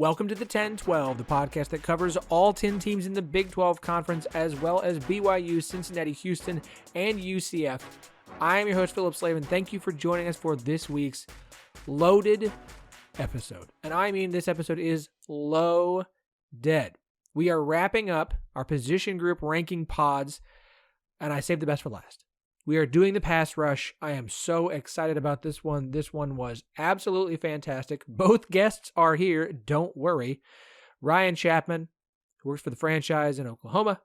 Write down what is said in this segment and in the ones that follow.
Welcome to the 10-12, the podcast that covers all 10 teams in the Big 12 Conference, as well as BYU, Cincinnati, Houston, and UCF. I am your host, Phillip Slavin. Thank you for joining us for this week's loaded episode. And I mean, this episode is low-dead. We are wrapping up our position group ranking pods, and I saved the best for last. We are doing the pass rush. I am so excited about this one. This one was absolutely fantastic. Both guests are here. Don't worry. Ryan Chapman, who works for the franchise in Oklahoma,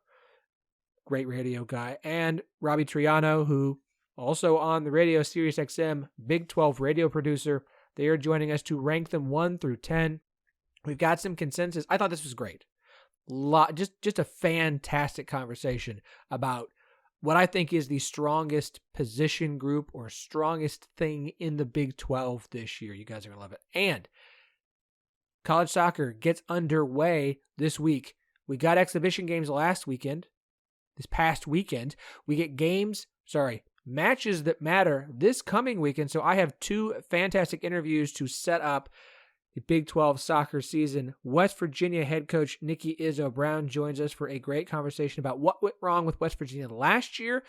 great radio guy, and Robbie Triano, who also on the radio Sirius XM, Big 12 radio producer. They are joining us to rank them 1 through 10. We've got some consensus. I thought this was great. Just a fantastic conversation about what I think is the strongest position group or strongest thing in the Big 12 this year. You guys are going to love it. And college soccer gets underway this week. We got exhibition games last weekend. This past weekend, we get matches that matter this coming weekend. So I have 2 fantastic interviews to set up the Big 12 soccer season. West Virginia head coach Nikki Izzo-Brown joins us for a great conversation about what went wrong with West Virginia last year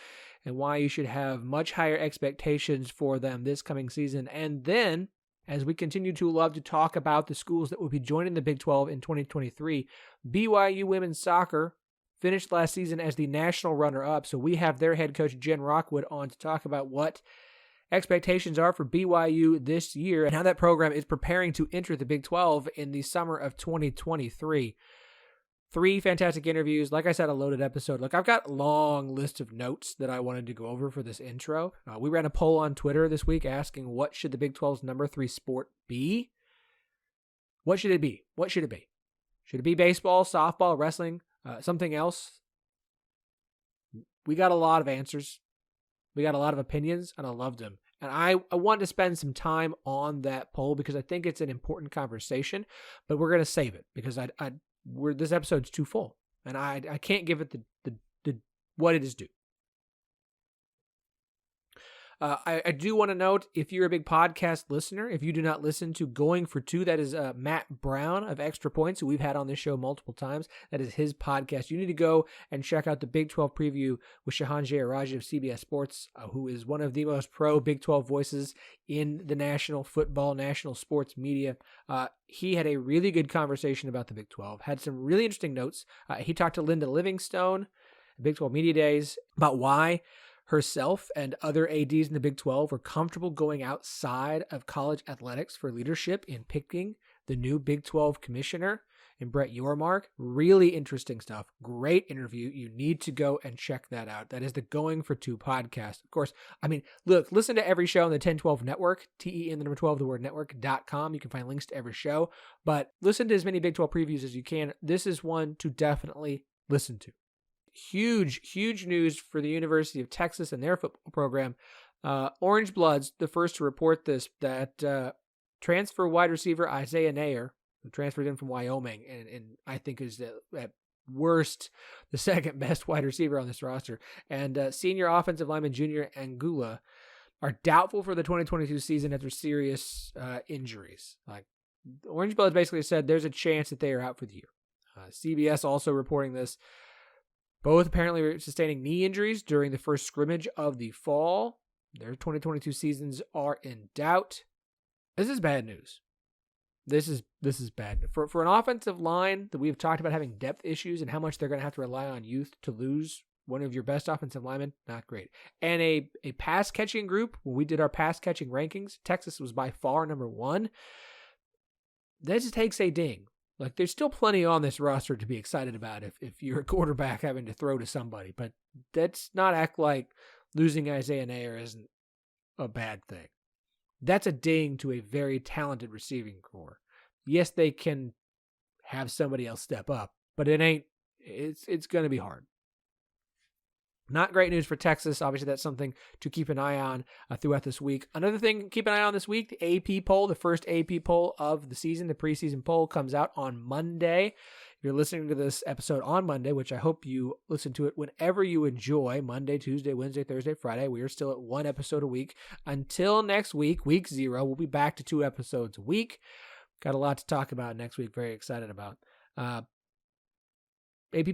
and why you should have much higher expectations for them this coming season. And then, as we continue to love to talk about the schools that will be joining the Big 12 in 2023, BYU women's soccer finished last season as the national runner-up. So we have their head coach Jen Rockwood on to talk about what expectations are for BYU this year and how that program is preparing to enter the Big 12 in the summer of 2023. 3 fantastic interviews. Like I said, a loaded episode. Look, I've got a long list of notes that I wanted to go over for this intro. We ran a poll on Twitter this week asking what should the Big 12's number 3 sport be? What should it be? What should it be? Should it be baseball, softball, wrestling, something else? We got a lot of answers. We got a lot of opinions, and I loved them. And I wanted to spend some time on that poll because I think it's an important conversation, but we're going to save it because this episode's too full, and I can't give it the what it is due. I do want to note, if you're a big podcast listener, if you do not listen to Going for Two, that is Matt Brown of Extra Points, who we've had on this show multiple times. That is his podcast. You need to go and check out the Big 12 preview with Shahan Jayaraji of CBS Sports, who is one of the most pro Big 12 voices in the national football, national sports media. He had a really good conversation about the Big 12, had some really interesting notes. He talked to Linda Livingstone at Big 12 Media Days about why herself and other ADs in the Big 12 were comfortable going outside of college athletics for leadership in picking the new Big 12 commissioner in Brett Yormark. Really interesting stuff. Great interview. You need to go and check that out. That is the Going for Two podcast. Of course, look, listen to every show on the 1012 network, TEN12, the word network.com. You can find links to every show, but listen to as many Big 12 previews as you can. This is one to definitely listen to. Huge news for the University of Texas and their football program. Orange Bloods, the first to report this, that transfer wide receiver Isaiah Nair, who transferred in from Wyoming, and I think is at worst the second best wide receiver on this roster, and senior offensive lineman Junior Angula are doubtful for the 2022 season after serious injuries. Like, Orange Bloods basically said there's a chance that they are out for the year. CBS also reporting this. Both apparently sustaining knee injuries during the first scrimmage of the fall. Their 2022 seasons are in doubt. This is bad news. This is bad. For an offensive line that we've talked about having depth issues and how much they're going to have to rely on youth to lose one of your best offensive linemen, not great. And a pass-catching group, when we did our pass-catching rankings, Texas was by far number 1. This takes a ding. Like, there's still plenty on this roster to be excited about if you're a quarterback having to throw to somebody. But let's not act like losing Isaiah Nair isn't a bad thing. That's a ding to a very talented receiving corps. Yes, they can have somebody else step up, but it's going to be hard. Not great news for Texas. Obviously, that's something to keep an eye on throughout this week. Another thing, keep an eye on this week, the AP poll, the first AP poll of the season, the preseason poll comes out on Monday. If you're listening to this episode on Monday, which I hope you listen to it whenever you enjoy, Monday, Tuesday, Wednesday, Thursday, Friday, we are still at 1 episode a week. Until next week, week 0, we'll be back to 2 episodes a week. Got a lot to talk about next week. Very excited about. AP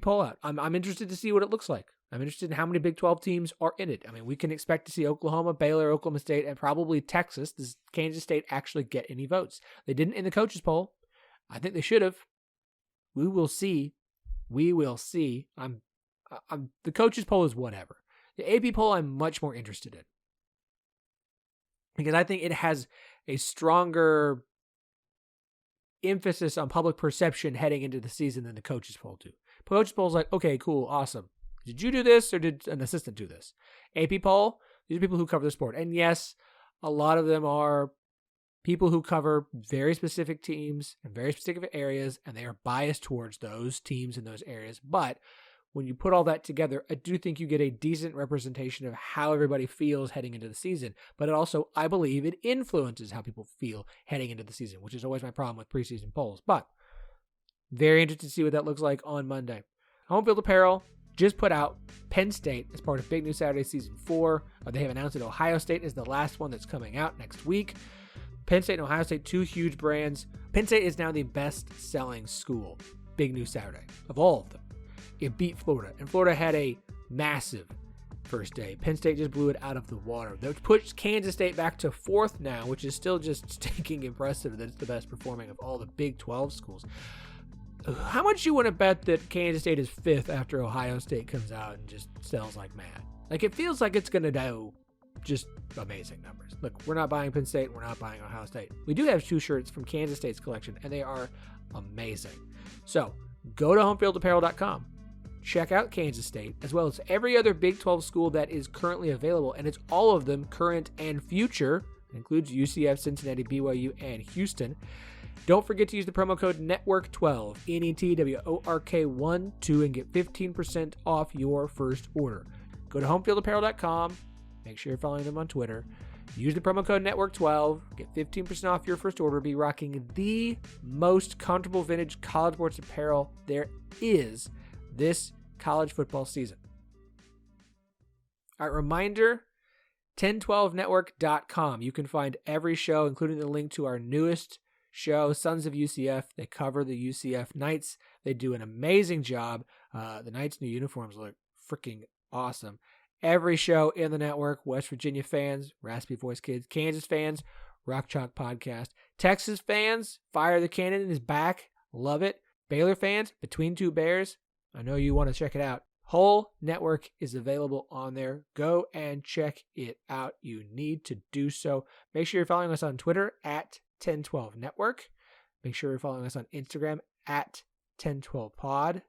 poll out. I'm interested to see what it looks like. I'm interested in how many Big 12 teams are in it. I mean, we can expect to see Oklahoma, Baylor, Oklahoma State, and probably Texas. Does Kansas State actually get any votes? They didn't in the coaches poll. I think they should have. We will see. We will see. The coaches poll is whatever. The AP poll I'm much more interested in. Because I think it has a stronger emphasis on public perception heading into the season than the coaches poll do. Coaches poll is like, okay, cool, awesome. Did you do this or did an assistant do this? AP poll, these are people who cover the sport. And yes, a lot of them are people who cover very specific teams and very specific areas, and they are biased towards those teams in those areas. But when you put all that together, I do think you get a decent representation of how everybody feels heading into the season. But it also, I believe, it influences how people feel heading into the season, which is always my problem with preseason polls. But very interested to see what that looks like on Monday. Home Field Apparel just put out Penn State as part of Big News Saturday Season 4. They have announced that Ohio State is the last one that's coming out next week. Penn State and Ohio State, two huge brands. Penn State is now the best-selling school, Big News Saturday, of all of them. It beat Florida, and Florida had a massive first day. Penn State just blew it out of the water. That puts Kansas State back to 4th now, which is still just stinking impressive that it's the best performing of all the Big 12 schools. How much you want to bet that Kansas State is 5th after Ohio State comes out and just sells like mad? Like, it feels like it's going to do just amazing numbers. Look, we're not buying Penn State. We're not buying Ohio State. We do have 2 shirts from Kansas State's collection, and they are amazing. So go to homefieldapparel.com. Check out Kansas State, as well as every other Big 12 school that is currently available, and it's all of them, current and future. It includes UCF, Cincinnati, BYU, and Houston. Don't forget to use the promo code NETWORK12, NETWORK12, and get 15% off your first order. Go to homefieldapparel.com. Make sure you're following them on Twitter. Use the promo code NETWORK12. Get 15% off your first order. Be rocking the most comfortable vintage college sports apparel there is this college football season. All right, reminder, 1012network.com. You can find every show, including the link to our newest show, Sons of UCF. They cover the UCF Knights. They do an amazing job. The Knights' new uniforms look freaking awesome. Every show in the network, West Virginia fans, Raspy Voice Kids, Kansas fans, Rock Chalk Podcast, Texas fans, Fire the Cannon is back. Love it. Baylor fans, Between Two Bears, I know you want to check it out. Whole network is available on there. Go and check it out. You need to do so. Make sure you're following us on Twitter at 1012network. Make sure you're following us on Instagram at 1012pod.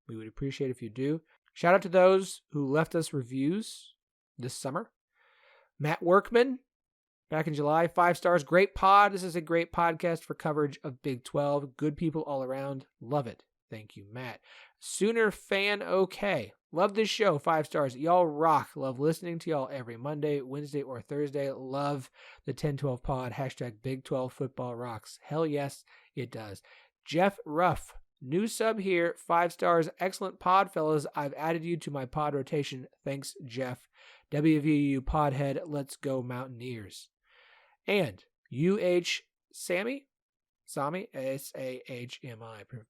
We would appreciate if you do. Shout out to those who left us reviews this summer. Matt Workman, back in July, 5 stars. Great pod. This is a great podcast for coverage of Big 12. Good people all around. Love it. Thank you, Matt. Sooner fan okay. Love this show. 5 stars. Y'all rock. Love listening to y'all every Monday, Wednesday, or Thursday. Love the 1012 pod. Hashtag Big 12 football rocks. Hell yes, it does. Jeff Ruff. New sub here. 5 stars. Excellent pod, fellas. I've added you to my pod rotation. Thanks, Jeff. WVU podhead. Let's go Mountaineers. And Sami, Sahmi.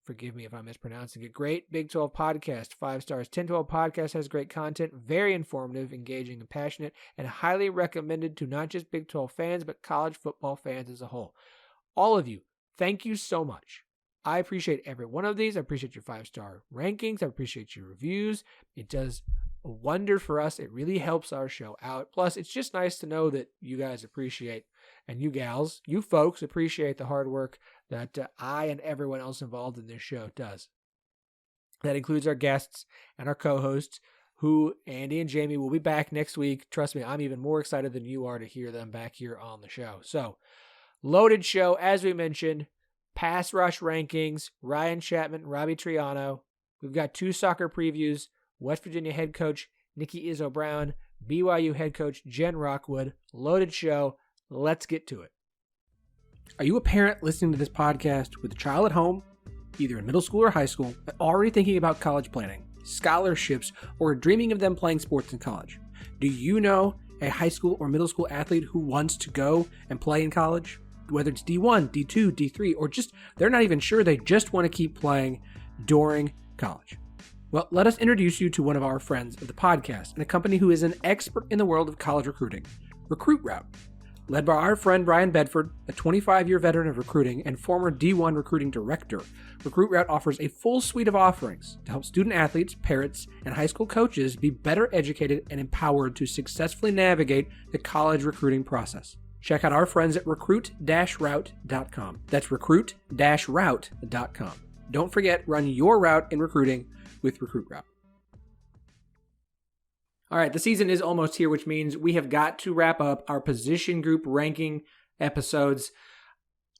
Forgive me if I'm mispronouncing it. Great Big 12 podcast, 5 stars. 1012 podcast has great content, very informative, engaging, and passionate, and highly recommended to not just Big 12 fans, but college football fans as a whole. All of you, thank you so much. I appreciate every one of these. I appreciate your 5-star rankings. I appreciate your reviews. It does a wonder for us. It really helps our show out. Plus, it's just nice to know that you guys appreciate, and you gals, you folks appreciate the hard work that I and everyone else involved in this show does. That includes our guests and our co-hosts, who, Andy and Jamie, will be back next week. Trust me, I'm even more excited than you are to hear them back here on the show. So, loaded show, as we mentioned. Pass rush rankings, Ryan Chapman, Robbie Triano. We've got 2 soccer previews, West Virginia head coach Nikki Izzo-Brown, BYU head coach Jen Rockwood. Loaded show. Let's get to it. Are you a parent listening to this podcast with a child at home, either in middle school or high school, but already thinking about college planning, scholarships, or dreaming of them playing sports in college? Do you know a high school or middle school athlete who wants to go and play in college? whether it's D1, D2, D3, or just they're not even sure, they just want to keep playing during college. Well, let us introduce you to one of our friends of the podcast and a company who is an expert in the world of college recruiting, Recruit Route. Led by our friend Brian Bedford, a 25-year veteran of recruiting and former D1 recruiting director, Recruit Route offers a full suite of offerings to help student athletes, parents, and high school coaches be better educated and empowered to successfully navigate the college recruiting process. Check out our friends at recruit-route.com. That's recruit-route.com. Don't forget, run your route in recruiting with Recruit Route. All right, the season is almost here, which means we have got to wrap up our position group ranking episodes.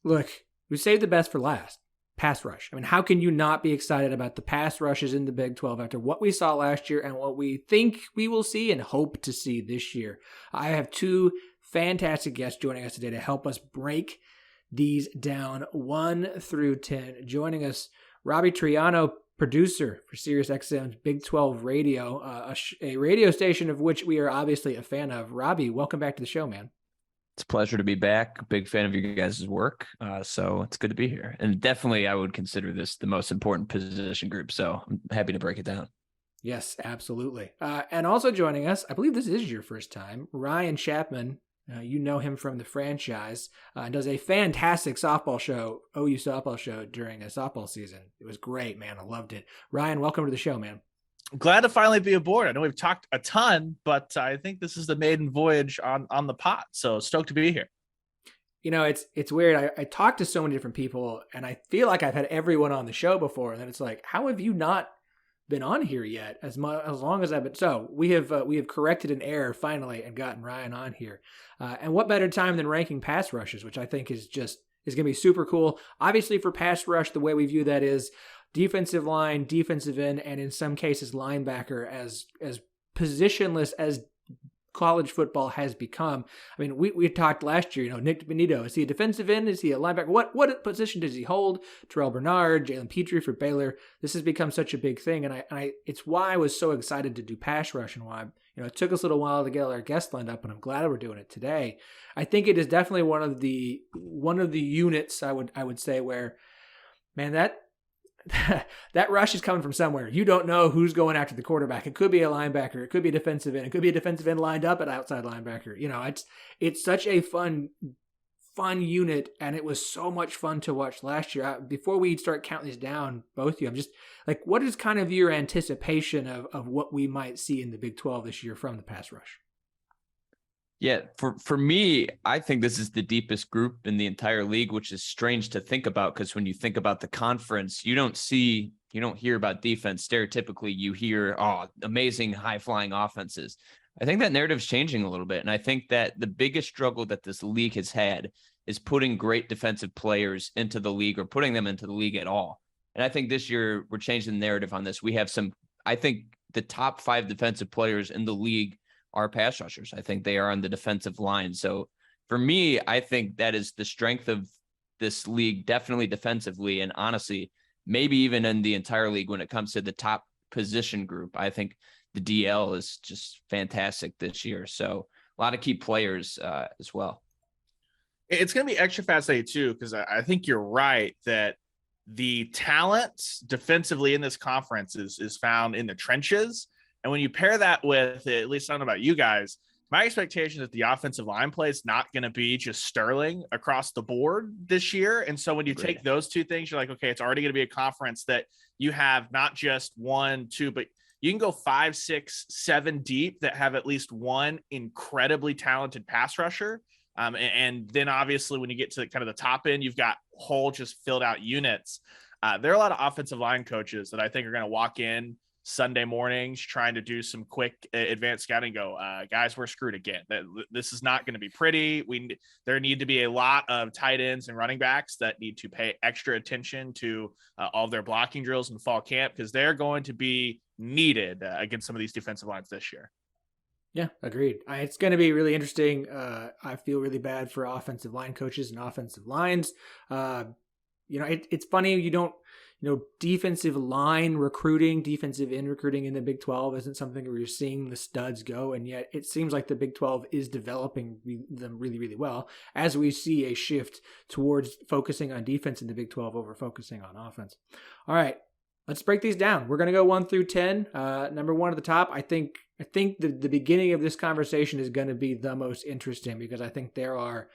Look, we saved the best for last. Pass rush. I mean, how can you not be excited about the pass rushes in the Big 12 after what we saw last year and what we think we will see and hope to see this year? I have two fantastic guests joining us today to help us break these down 1 through 10. Joining us, Robbie Triano, producer for SiriusXM's Big 12 Radio, a radio station of which we are obviously a fan of. Robbie, welcome back to the show, man. It's a pleasure to be back. Big fan of you guys' work. So it's good to be here. And definitely I would consider this the most important position group. So I'm happy to break it down. Yes, absolutely. And also joining us, I believe this is your first time, Ryan Chapman. You know him from the franchise, does a fantastic softball show, OU softball show during a softball season. It was great, man. I loved it. Ryan, welcome to the show, man. Glad to finally be aboard. I know we've talked a ton, but I think this is the maiden voyage on the pot. So stoked to be here. You know, it's weird. I talked to so many different people, and I feel like I've had everyone on the show before, and then it's like, how have you not been on here yet? As long as I've been. So we have corrected an error finally and gotten Ryan on here. And what better time than ranking pass rushes, which I think is going to be super cool. Obviously, for pass rush, the way we view that is defensive line, defensive end, and in some cases linebacker, as positionless as college football has become. I mean, we talked last year, Nick Benito, is he a defensive end? Is he a linebacker? What position does he hold? Terrell Bernard, Jalen Petrie for Baylor. This has become such a big thing, and it's why I was so excited to do pass rush, and why it took us a little while to get our guests lined up, and I'm glad we're doing it today. I think it is definitely one of the units I would say where, man, that rush is coming from somewhere. You don't know who's going after the quarterback. It could be a linebacker. It could be a defensive end. It could be a defensive end lined up at outside linebacker. It's such a fun unit, and it was so much fun to watch last year. Before we start counting these down, both of you, I'm just like, what is kind of your anticipation of what we might see in the Big 12 this year from the pass rush? Yeah, for me, I think this is the deepest group in the entire league, which is strange to think about because when you think about the conference, you don't hear about defense. Stereotypically, you hear, amazing high-flying offenses. I think that narrative's changing a little bit, and I think that the biggest struggle that this league has had is putting great defensive players into the league or putting them into the league at all. And I think this year we're changing the narrative on this. We have I think the top 5 defensive players in the league are pass rushers. I think they are on the defensive line. So for me, I think that is the strength of this league, definitely defensively. And honestly, maybe even in the entire league when it comes to the top position group, I think the DL is just fantastic this year. So a lot of key players as well. It's going to be extra fascinating too, because I think you're right that the talent defensively in this conference is found in the trenches. And when you pair that with, at least I don't know about you guys, my expectation is that the offensive line play is not going to be just sterling across the board this year. And so when you take those two things, you're like, okay, it's already going to be a conference that you have not just 1, 2, but you can go 5, 6, 7 deep that have at least one incredibly talented pass rusher. And then obviously when you get to kind of the top end, you've got whole just filled out units. There are a lot of offensive line coaches that I think are going to walk in Sunday mornings trying to do some quick advanced scouting and go, guys, we're screwed again. This is not going to be pretty. There need to be a lot of tight ends and running backs that need to pay extra attention to all of their blocking drills in fall camp because they're going to be needed against some of these defensive lines this year. Yeah, agreed. It's going to be really interesting. I feel really bad for offensive line coaches and offensive lines. It's funny you don't defensive line recruiting, defensive end recruiting in the Big 12 isn't something where you're seeing the studs go, and yet it seems like the Big 12 is developing them really, really well as we see a shift towards focusing on defense in the Big 12 over focusing on offense. All right, let's break these down. We're going to go 1 through 10. Number 1 at the top, I think the beginning of this conversation is going to be the most interesting because I think there are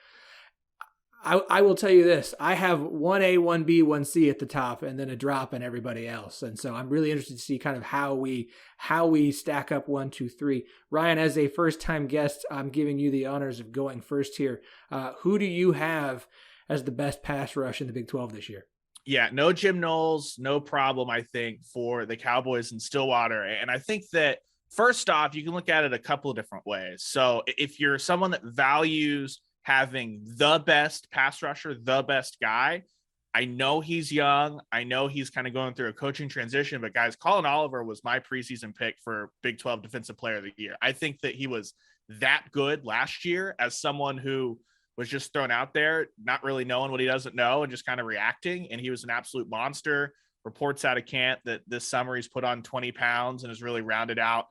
I will tell you this. I have 1A, 1B, 1C at the top and then a drop in everybody else. And so I'm really interested to see kind of how we stack up 1, 2, 3. Ryan, as a first-time guest, I'm giving you the honors of going first here. Who do you have as the best pass rush in the Big 12 this year? Yeah, no Jim Knowles, no problem, I think, for the Cowboys in Stillwater. And I think that, first off, you can look at it a couple of different ways. So if you're someone that values having the best pass rusher, the best guy, I know he's young. I know he's kind of going through a coaching transition, but guys, Colin Oliver was my preseason pick for Big 12 Defensive Player of the Year. I think that he was that good last year as someone who was just thrown out there, not really knowing what he doesn't know and just kind of reacting. And he was an absolute monster. Reports out of camp that this summer he's put on 20 pounds and has really rounded out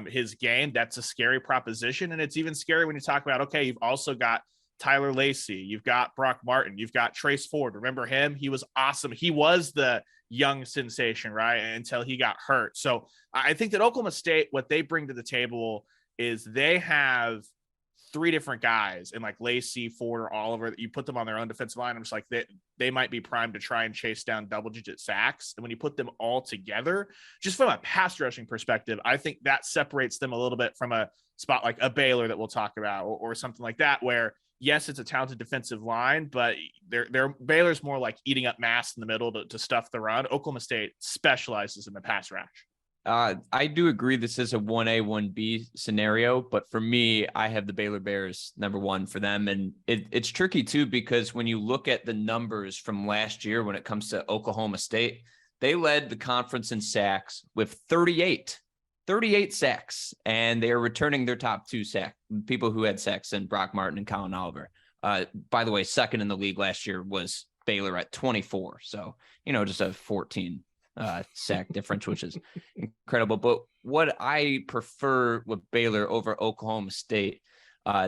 his game. That's a scary proposition. And it's even scary when you talk about, okay, you've also got Tyler Lacey, you've got Brock Martin, you've got Trace Ford. Remember him? He was awesome. He was the young sensation, right? Until he got hurt. So I think that Oklahoma State, what they bring to the table is they have 3 different guys in like Lacey, Ford, or Oliver that you put them on their own defensive line. I'm just like, they might be primed to try and chase down double-digit sacks. And when you put them all together, just from a pass rushing perspective, I think that separates them a little bit from a spot like a Baylor that we'll talk about or something like that, where yes, it's a talented defensive line, but Baylor's more like eating up mass in the middle to stuff the run. Oklahoma State specializes in the pass rush. I do agree this is a 1A, 1B scenario, but for me, I have the Baylor Bears number 1 for them. And it's tricky too, because when you look at the numbers from last year, when it comes to Oklahoma State, they led the conference in sacks with 38 sacks, and they're returning their top 2 people who had sacks in Brock Martin and Colin Oliver. By the way, second in the league last year was Baylor at 24. So, just a 14 sack difference, which is incredible. But what I prefer with Baylor over Oklahoma State,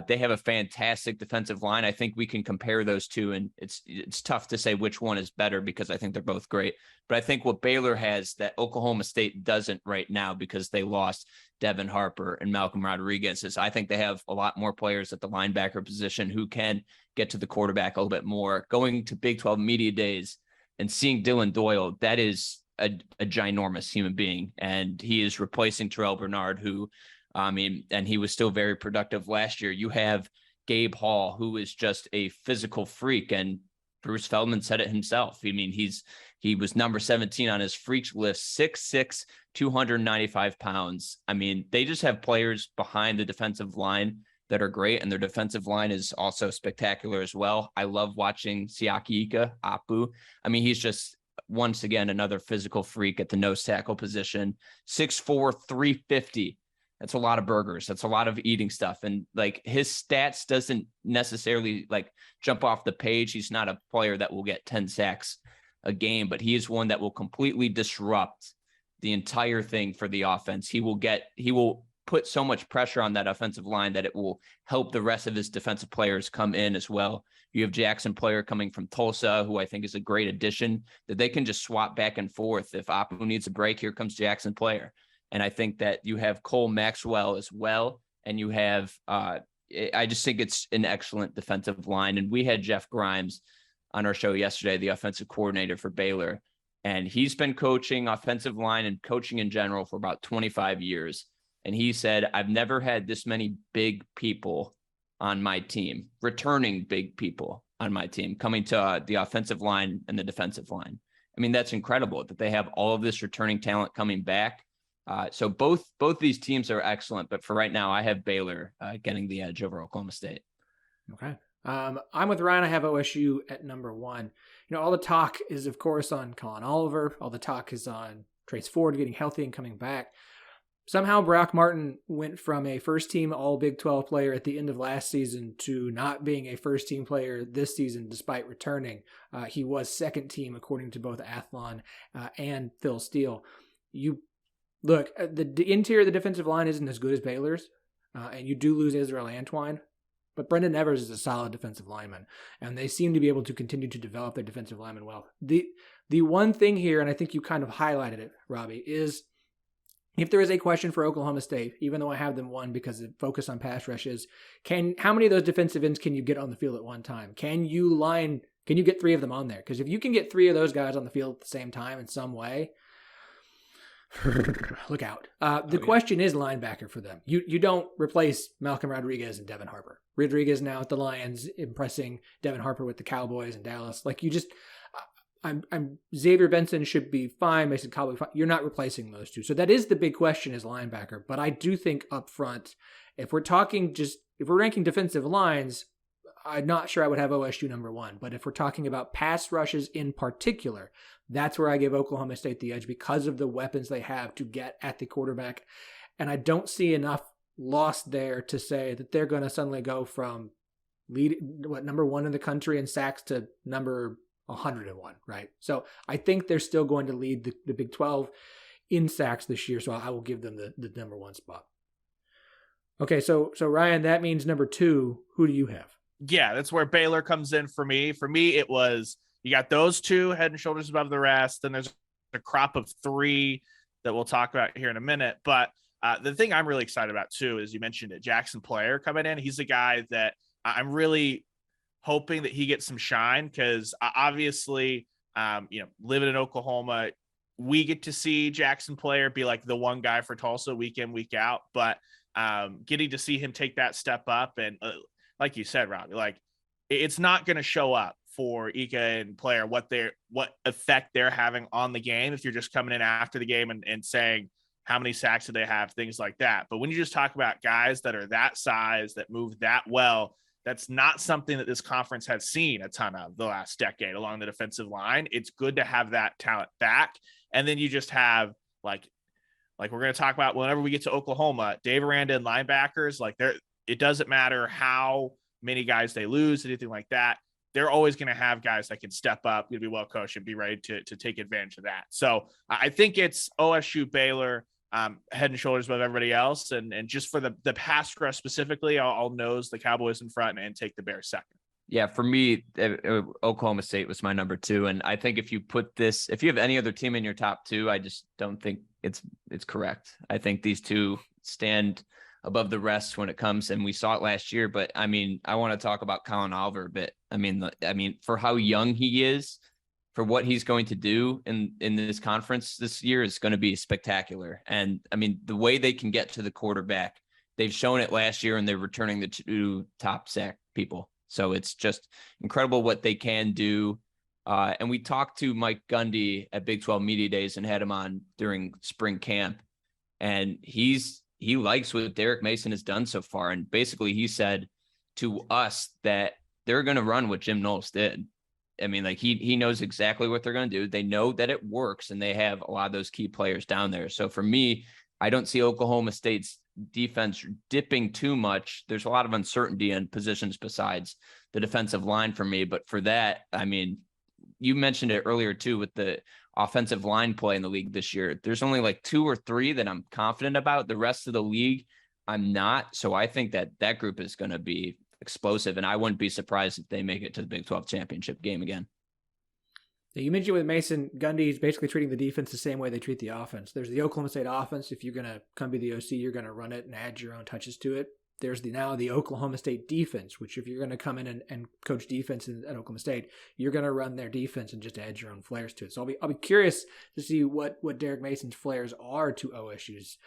they have a fantastic defensive line. I think we can compare those two, and it's tough to say which one is better because I think they're both great. But I think what Baylor has that Oklahoma State doesn't right now, because they lost Devin Harper and Malcolm Rodriguez, is I think they have a lot more players at the linebacker position who can get to the quarterback a little bit more. Going to Big 12 media days and seeing Dylan Doyle, that is a ginormous human being, and he is replacing Terrell Bernard, who and he was still very productive last year. You have Gabe Hall, who is just a physical freak, and Bruce Feldman said it himself. He was number 17 on his freaks list, 6'6", 295 pounds. They just have players behind the defensive line that are great, and their defensive line is also spectacular as well. I love watching Siaki Ika Apu. He's just, once again, another physical freak at the nose tackle position, 6'4", 350. That's a lot of burgers. That's a lot of eating stuff. And like, his stats doesn't necessarily like jump off the page. He's not a player that will get 10 sacks a game, but he is one that will completely disrupt the entire thing for the offense. He will put so much pressure on that offensive line that it will help the rest of his defensive players come in as well. You have Jackson Player coming from Tulsa, who I think is a great addition, that they can just swap back and forth. If Apu needs a break, here comes Jackson Player. And I think that you have Cole Maxwell as well. And you have, I just think it's an excellent defensive line. And we had Jeff Grimes on our show yesterday, the offensive coordinator for Baylor. And he's been coaching offensive line and coaching in general for about 25 years. And he said, I've never had this many big people on my team, returning big people on my team, coming to the offensive line and the defensive line. That's incredible that they have all of this returning talent coming back. So both these teams are excellent, but for right now, I have Baylor getting the edge over Oklahoma State. Okay. I'm with Ryan. I have OSU at number 1. All the talk is, of course, on Colin Oliver. All the talk is on Trace Ford getting healthy and coming back. somehow Brock Martin went from a first-team All-Big 12 player at the end of last season to not being a first-team player this season despite returning. He was second-team according to both Athlon and Phil Steele. Look, the interior of the defensive line isn't as good as Baylor's, and you do lose Israel Antwine, but Brendan Evers is a solid defensive lineman, and they seem to be able to continue to develop their defensive linemen well. The one thing here, and I think you kind of highlighted it, Robbie, is if there is a question for Oklahoma State, even though I have them one because the focus on pass rush is, how many of those defensive ends can you get on the field at one time? Can you get 3 of them on there? Because if you can get 3 of those guys on the field at the same time in some way, look out. The question is linebacker for them. You don't replace Malcolm Rodriguez and Devin Harper. Rodriguez now at the Lions, impressing Devin Harper with the Cowboys in Dallas. Like you just, Xavier Benson should be fine. Mason Cowboy fine. You're not replacing those two. So that is the big question is linebacker. But I do think up front, if we're ranking defensive lines, I'm not sure I would have OSU number 1. But if we're talking about pass rushes in particular, that's where I give Oklahoma State the edge because of the weapons they have to get at the quarterback. And I don't see enough loss there to say that they're going to suddenly go from number 1 in the country in sacks to number 101, right? So I think they're still going to lead the Big 12 in sacks this year. So I will give them the number 1 spot. Okay, so Ryan, that means number 2. Who do you have? Yeah, that's where Baylor comes in for me. For me, it was you got those 2 head and shoulders above the rest. Then there's a crop of 3 that we'll talk about here in a minute. But the thing I'm really excited about too is you mentioned it, Jackson Player coming in. He's a guy that I'm really hoping that he gets some shine because obviously, living in Oklahoma, we get to see Jackson Player be like the one guy for Tulsa week in, week out. But getting to see him take that step up and like you said, Robbie, like it's not going to show up for Ika and Player what effect they're having on the game if you're just coming in after the game and saying how many sacks do they have, things like that. But when you just talk about guys that are that size, that move that well, that's not something that this conference has seen a ton of the last decade along the defensive line. It's good to have that talent back. And then you just have like we're going to talk about whenever we get to Oklahoma, Dave Aranda and linebackers, it doesn't matter how many guys they lose, anything like that. They're always going to have guys that can step up, be well coached, and be ready to take advantage of that. So I think it's OSU, Baylor, head and shoulders above everybody else. And just for the pass rush specifically, I'll nose the Cowboys in front and take the Bears second. Yeah, for me, Oklahoma State was my number 2. And I think if you have any other team in your top 2, I just don't think it's correct. I think these 2 stand above the rest when it comes, and we saw it last year. But I mean, I want to talk about Colin Oliver a bit. I mean, for how young he is, for what he's going to do in this conference this year is going to be spectacular. And I mean, the way they can get to the quarterback, they've shown it last year, and they're returning the 2 top sack people. So it's just incredible what they can do. And we talked to Mike Gundy at Big 12 Media Days and had him on during spring camp. And he likes what Derek Mason has done so far. And basically he said to us that they're going to run what Jim Knowles did. I mean, like he knows exactly what they're going to do. They know that it works, and they have a lot of those key players down there. So for me, I don't see Oklahoma State's defense dipping too much. There's a lot of uncertainty in positions besides the defensive line for me. But for that, I mean, you mentioned it earlier too with the offensive line play in the league this year. There's only like 2 or 3 that I'm confident about. The rest of the league, I'm not. So I think that group is going to be explosive, and I wouldn't be surprised if they make it to the Big 12 championship game again. You mentioned with Mason, Gundy's basically treating the defense the same way they treat the offense. There's the Oklahoma State offense. If you're going to come be the OC, you're going to run it and add your own touches to it. There's now the Oklahoma State defense, which if you're going to come in and coach defense at Oklahoma State, you're going to run their defense and just add your own flares to it. So I'll be curious to see what Derek Mason's flares are to OSU's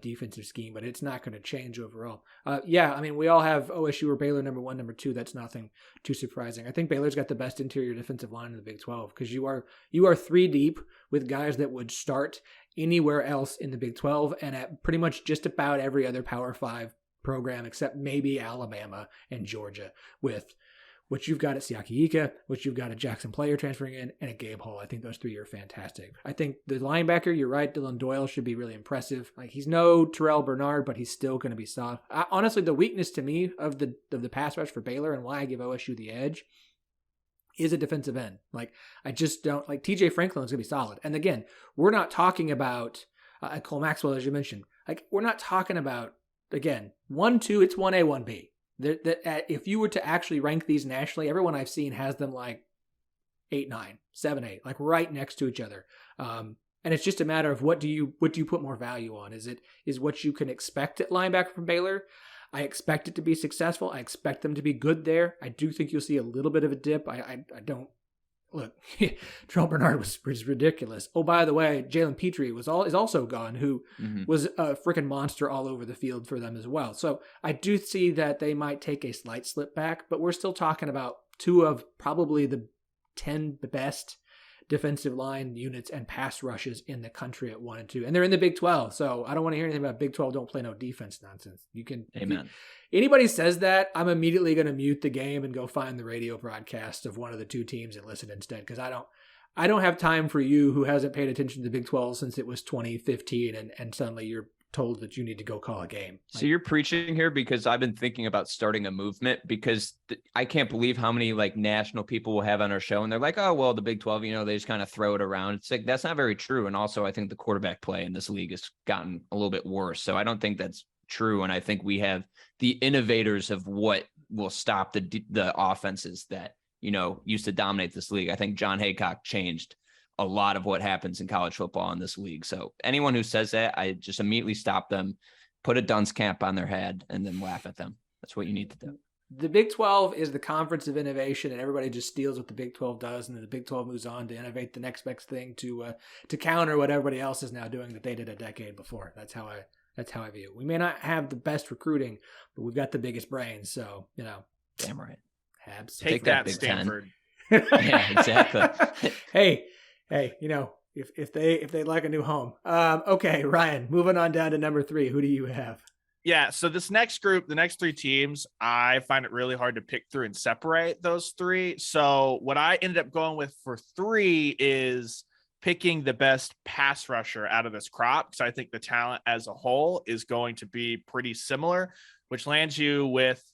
defensive scheme, but it's not going to change overall. Yeah, I mean, we all have OSU or Baylor number 1, number 2. That's nothing too surprising. I think Baylor's got the best interior defensive line in the Big 12 because you are 3 deep with guys that would start anywhere else in the Big 12 and at pretty much just about every other Power 5 program except maybe Alabama and Georgia with what you've got at Siaki Ika, what you've got at Jackson Player transferring in, and at Gabe Hall. I think those three are fantastic. I think the linebacker, you're right, Dylan Doyle should be really impressive. Like, he's no Terrell Bernard, but he's still going to be soft. Honestly, the weakness to me of the pass rush for Baylor and why I give OSU the edge is a defensive end. Like, I just don't like TJ Franklin is going to be solid. And again, we're not talking about Cole Maxwell, as you mentioned. Like, we're not talking about, again, 1-2, it's 1A, 1B. If you were to actually rank these nationally, everyone I've seen has them like 8-9, 7-8, like right next to each other. And it's just a matter of what do you put more value on? Is what you can expect at linebacker from Baylor? I expect it to be successful. I expect them to be good there. I do think you'll see a little bit of a dip. I don't look. Terrell Bernard was ridiculous. Oh, by the way, Jalen Petrie is also gone, who was a freaking monster all over the field for them as well. So I do see that they might take a slight slip back, but we're still talking about two of probably the 10 best defensive line units and pass rushes in the country at 1 and 2. And they're in the Big 12. So I don't want to hear anything about Big 12 don't play no defense nonsense. You can, amen. Anybody says that, I'm immediately going to mute the game and go find the radio broadcast of one of the two teams and listen instead. Because I don't have time for you who hasn't paid attention to the Big 12 since it was 2015 and suddenly you're told that you need to go call a game. So you're preaching here, because I've been thinking about starting a movement, because I can't believe how many like national people we'll have on our show. And they're like, oh, well, the Big 12, they just kind of throw it around. It's like, that's not very true. And also I think the quarterback play in this league has gotten a little bit worse. So I don't think that's true. And I think we have the innovators of what will stop the offenses that, used to dominate this league. I think John Haycock changed a lot of what happens in college football in this league. So anyone who says that, I just immediately stop them, put a dunce cap on their head, and then laugh at them. That's what you need to do. The Big 12 is the conference of innovation, and everybody just steals what the Big 12 does, and then the Big 12 moves on to innovate the next best thing to counter what everybody else is now doing that they did a decade before. That's how I view it. We may not have the best recruiting, but we've got the biggest brains. So, damn right. Habs. Take that, Stanford. Yeah, exactly. Hey, if they like a new home. Okay, Ryan, moving on down to number 3. Who do you have? Yeah, so this next group, the next 3 teams, I find it really hard to pick through and separate those 3. So what I ended up going with for 3 is picking the best pass rusher out of this crop, because I think the talent as a whole is going to be pretty similar, which lands you with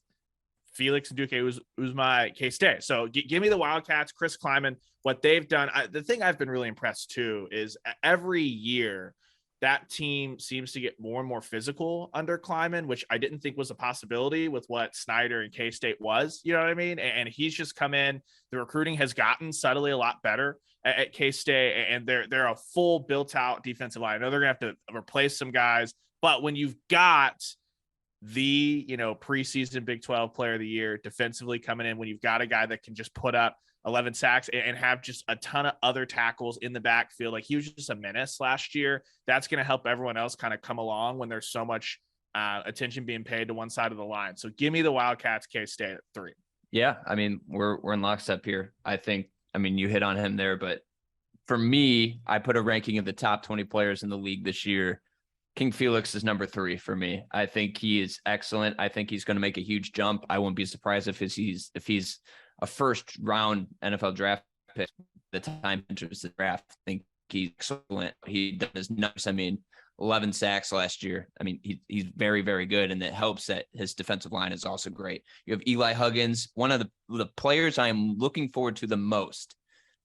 Felix and Duke Uzma, K-State. So give me the Wildcats, Chris Kleiman, what they've done. The thing I've been really impressed too is every year that team seems to get more and more physical under Kleiman, which I didn't think was a possibility with what Snyder and K-State was, you know what I mean? And he's just come in. The recruiting has gotten subtly a lot better at K-State, and they're a full built out defensive line. I know they're going to have to replace some guys, but when you've got the preseason Big 12 player of the year defensively coming in, when you've got a guy that can just put up 11 sacks and have just a ton of other tackles in the backfield, like he was just a menace last year, that's going to help everyone else kind of come along when there's so much attention being paid to one side of the line. So give me the Wildcats, K-State at 3. Yeah, I mean, we're in lockstep here. You hit on him there, but for me, I put a ranking of the top 20 players in the league this year. King Felix is number 3 for me. I think he is excellent. I think he's going to make a huge jump. I wouldn't be surprised if he's a first round NFL draft pick the time enters the draft. I think he's excellent. He does his numbers. 11 sacks last year. He's very, very good. And it helps that his defensive line is also great. You have Eli Huggins, one of the players I am looking forward to the most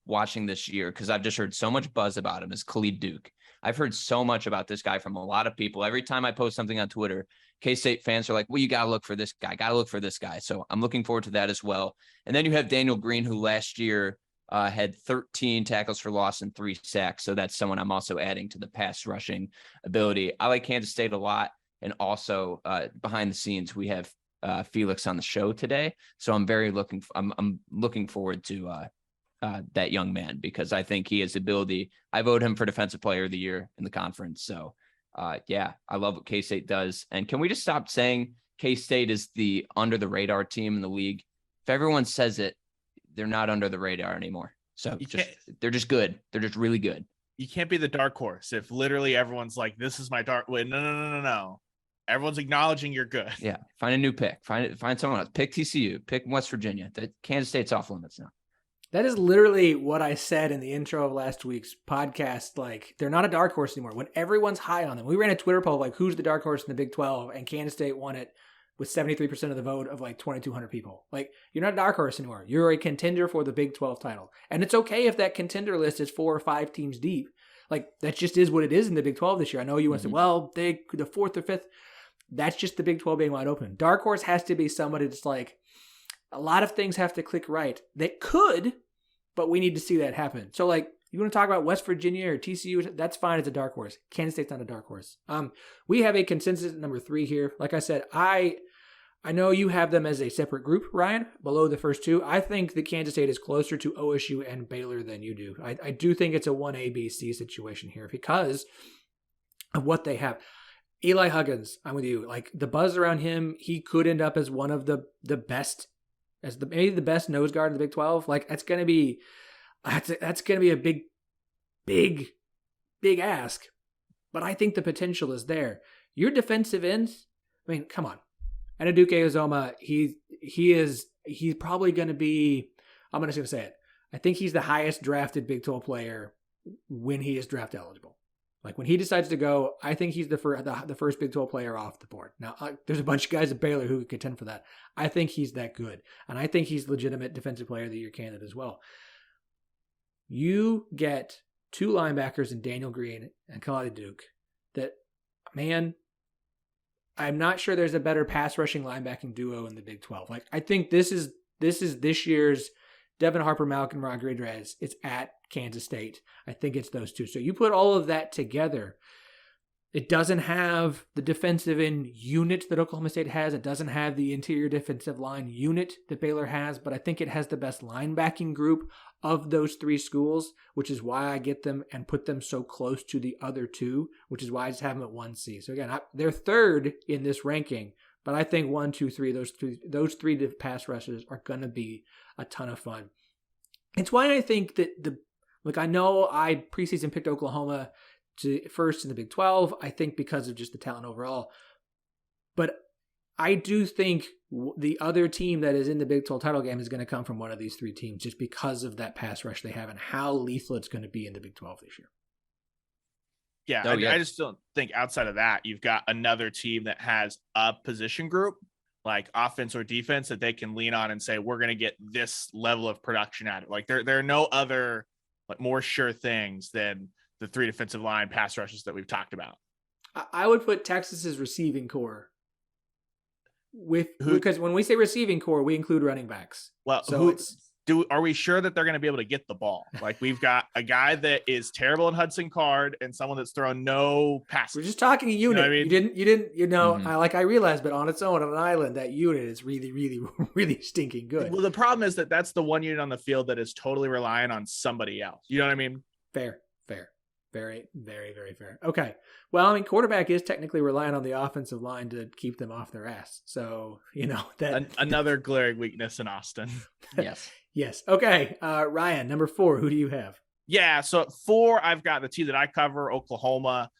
watching this year, because I've just heard so much buzz about him, is Khalid Duke. I've heard so much about this guy from a lot of people. Every time I post something on Twitter, K-State fans are like, well, you got to look for this guy. So I'm looking forward to that as well. And then you have Daniel Green, who last year had 13 tackles for loss and 3 sacks. So that's someone I'm also adding to the pass rushing ability. I like Kansas State a lot. And also behind the scenes, we have Felix on the show today. So I'm looking forward to that young man, because I think he has the ability. I vote him for Defensive Player of the Year in the conference. So I love what K-State does. And can we just stop saying K-State is the under the radar team in the league? If everyone says it, they're not under the radar anymore. So they're just good. They're just really good. You can't be the dark horse if literally everyone's like, this is my dark. Wait, no. Everyone's acknowledging you're good. Yeah. Find a new pick. Find someone else. Pick TCU. Pick West Virginia. That Kansas State's off limits now. That is literally what I said in the intro of last week's podcast. Like, they're not a dark horse anymore. When everyone's high on them, we ran a Twitter poll like, who's the dark horse in the Big 12? And Kansas State won it with 73% of the vote of like 2,200 people. Like, you're not a dark horse anymore. You're a contender for the Big 12 title. And it's okay if that contender list is 4 or 5 teams deep. Like, that just is what it is in the Big 12 this year. I know you want to say, well, the 4th or 5th. That's just the Big 12 being wide open. Dark horse has to be somebody that's like, a lot of things have to click right. They could, but we need to see that happen. So, like, you want to talk about West Virginia or TCU, that's fine as a dark horse. Kansas State's not a dark horse. We have a consensus at number 3 here. Like I said, I know you have them as a separate group, Ryan, below the first two. I think that Kansas State is closer to OSU and Baylor than you do. I do think it's a 1A, B, C situation here because of what they have. Eli Huggins, I'm with you. Like, the buzz around him, he could end up as one of the best, maybe the best nose guard in the Big 12. Like, that's going to be a big ask. But I think the potential is there. Your defensive ends, I mean, come on. Adeduke Ozoma, he's probably going to be, I'm just going to say it. I think he's the highest drafted Big 12 player when he is draft eligible. Like, when he decides to go, I think he's the first Big 12 player off the board. Now, there's a bunch of guys at Baylor who could contend for that. I think he's that good. And I think he's legitimate defensive player of the year candidate as well. You get 2 linebackers in Daniel Green and Kaladi Duke that, man, I'm not sure there's a better pass rushing linebacking duo in the Big 12. Like, I think this is this year's Devin Harper, Malcolm Rodriguez. It's at Kansas State. I think it's those two. So you put all of that together. It doesn't have the defensive end unit that Oklahoma State has. It doesn't have the interior defensive line unit that Baylor has, but I think it has the best linebacking group of those 3 schools, which is why I get them and put them so close to the other 2, which is why I just have them at 1C. So again, they're 3rd in this ranking, but I think 1, 2, 3, those three pass rushes are going to be a ton of fun. It's why I think that I know I preseason picked Oklahoma to first in the Big 12, I think because of just the talent overall. But I do think the other team that is in the Big 12 title game is going to come from one of these 3 teams just because of that pass rush they have and how lethal it's going to be in the Big 12 this year. Yeah, I just don't think outside of that, you've got another team that has a position group, like offense or defense, that they can lean on and say, we're going to get this level of production out of it. Like, there are no other like more sure things than the 3 defensive line pass rushes that we've talked about. I would put Texas's receiving core because when we say receiving core, we include running backs. Well, so are we sure that they're going to be able to get the ball? Like, we've got a guy that is terrible in Hudson Card and someone that's thrown no passes. We're just talking a unit. You know what I mean? You didn't, I realized, but on its own, on an island, that unit is really, really, really stinking good. Well, the problem is that that's the one unit on the field that is totally reliant on somebody else. You know what I mean? Fair. Very, very, very fair. Okay. Well, I mean, quarterback is technically relying on the offensive line to keep them off their ass. So, that another glaring weakness in Austin. Yes. Yes. Okay. Ryan, number 4, who do you have? Yeah. So at 4, I've got the team that I cover, Oklahoma.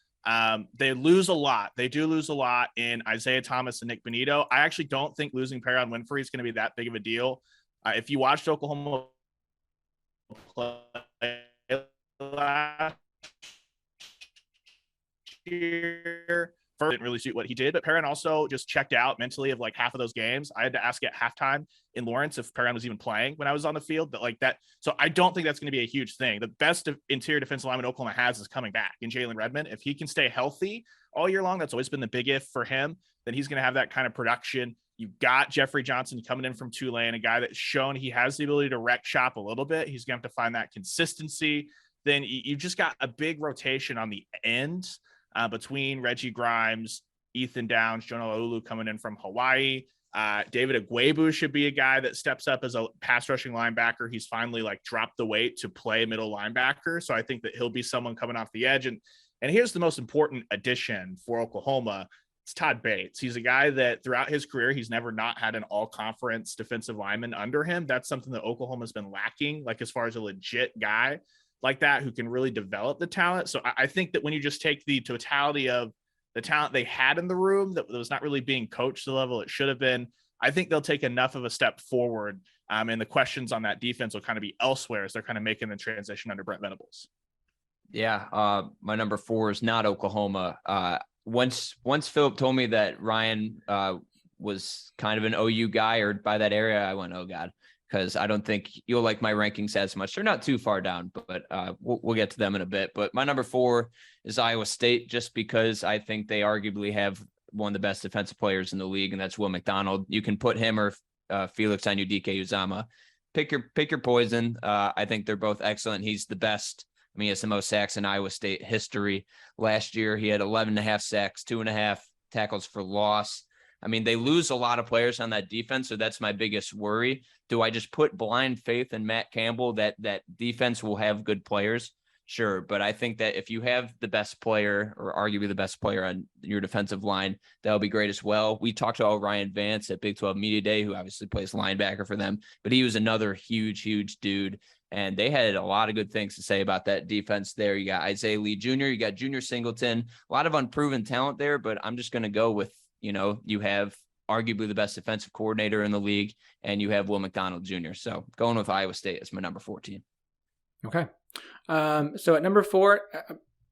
They lose a lot. They do lose a lot in Isaiah Thomas and Nick Benito. I actually don't think losing Perron Winfrey is going to be that big of a deal. If you watched Oklahoma play last year, didn't really suit what he did, but Perrin also just checked out mentally of like half of those games. I had to ask at halftime in Lawrence if Perrin was even playing when I was on the field, but like that. So I don't think that's going to be a huge thing. The best interior defensive lineman Oklahoma has is coming back in Jalen Redmond. If he can stay healthy all year long, that's always been the big if for him, then he's going to have that kind of production. You've got Jeffrey Johnson coming in from Tulane, a guy that's shown he has the ability to wreck shop a little bit. He's going to have to find that consistency. Then you've just got a big rotation on the end between Reggie Grimes, Ethan Downs, Jonah Laulu coming in from Hawaii. David Agwebu should be a guy that steps up as a pass rushing linebacker. He's finally like dropped the weight to play middle linebacker. So I think that he'll be someone coming off the edge. And here's the most important addition for Oklahoma. It's Todd Bates. He's a guy that throughout his career, he's never not had an all-conference defensive lineman under him. That's something that Oklahoma's been lacking, like as far as a legit guy like that who can really develop the talent. So I think that when you just take the totality of the talent they had in the room that was not really being coached to the level it should have been. I think they'll take enough of a step forward. And the questions on that defense will kind of be elsewhere as they're kind of making the transition under Brent Venables. Yeah. My number 4 is not Oklahoma. Once Phillip told me that Ryan was kind of an OU guy or by that area, I went, oh God, because I don't think you'll like my rankings as much. They're not too far down, but we'll get to them in a bit. But my number 4 is Iowa State, just because I think they arguably have one of the best defensive players in the league, and that's Will McDonald. You can put him or Felix on DK Uzama. Pick your poison. I think they're both excellent. He's the best. I mean, he has the most sacks in Iowa State history. Last year, he had 11.5 sacks, 2.5 tackles for loss. I mean, they lose a lot of players on that defense, so that's my biggest worry. Do I just put blind faith in Matt Campbell that defense will have good players? Sure, but I think that if you have the best player or arguably the best player on your defensive line, that'll be great as well. We talked about Ryan Vance at Big 12 Media Day, who obviously plays linebacker for them, but he was another huge dude. And they had a lot of good things to say about that defense there. You got Isaiah Lee Jr., you got Junior Singleton, a lot of unproven talent there, but I'm just going to go with, you have arguably the best defensive coordinator in the league, and you have Will McDonald Jr. So going with Iowa State as my number 14. Okay. So at number 4,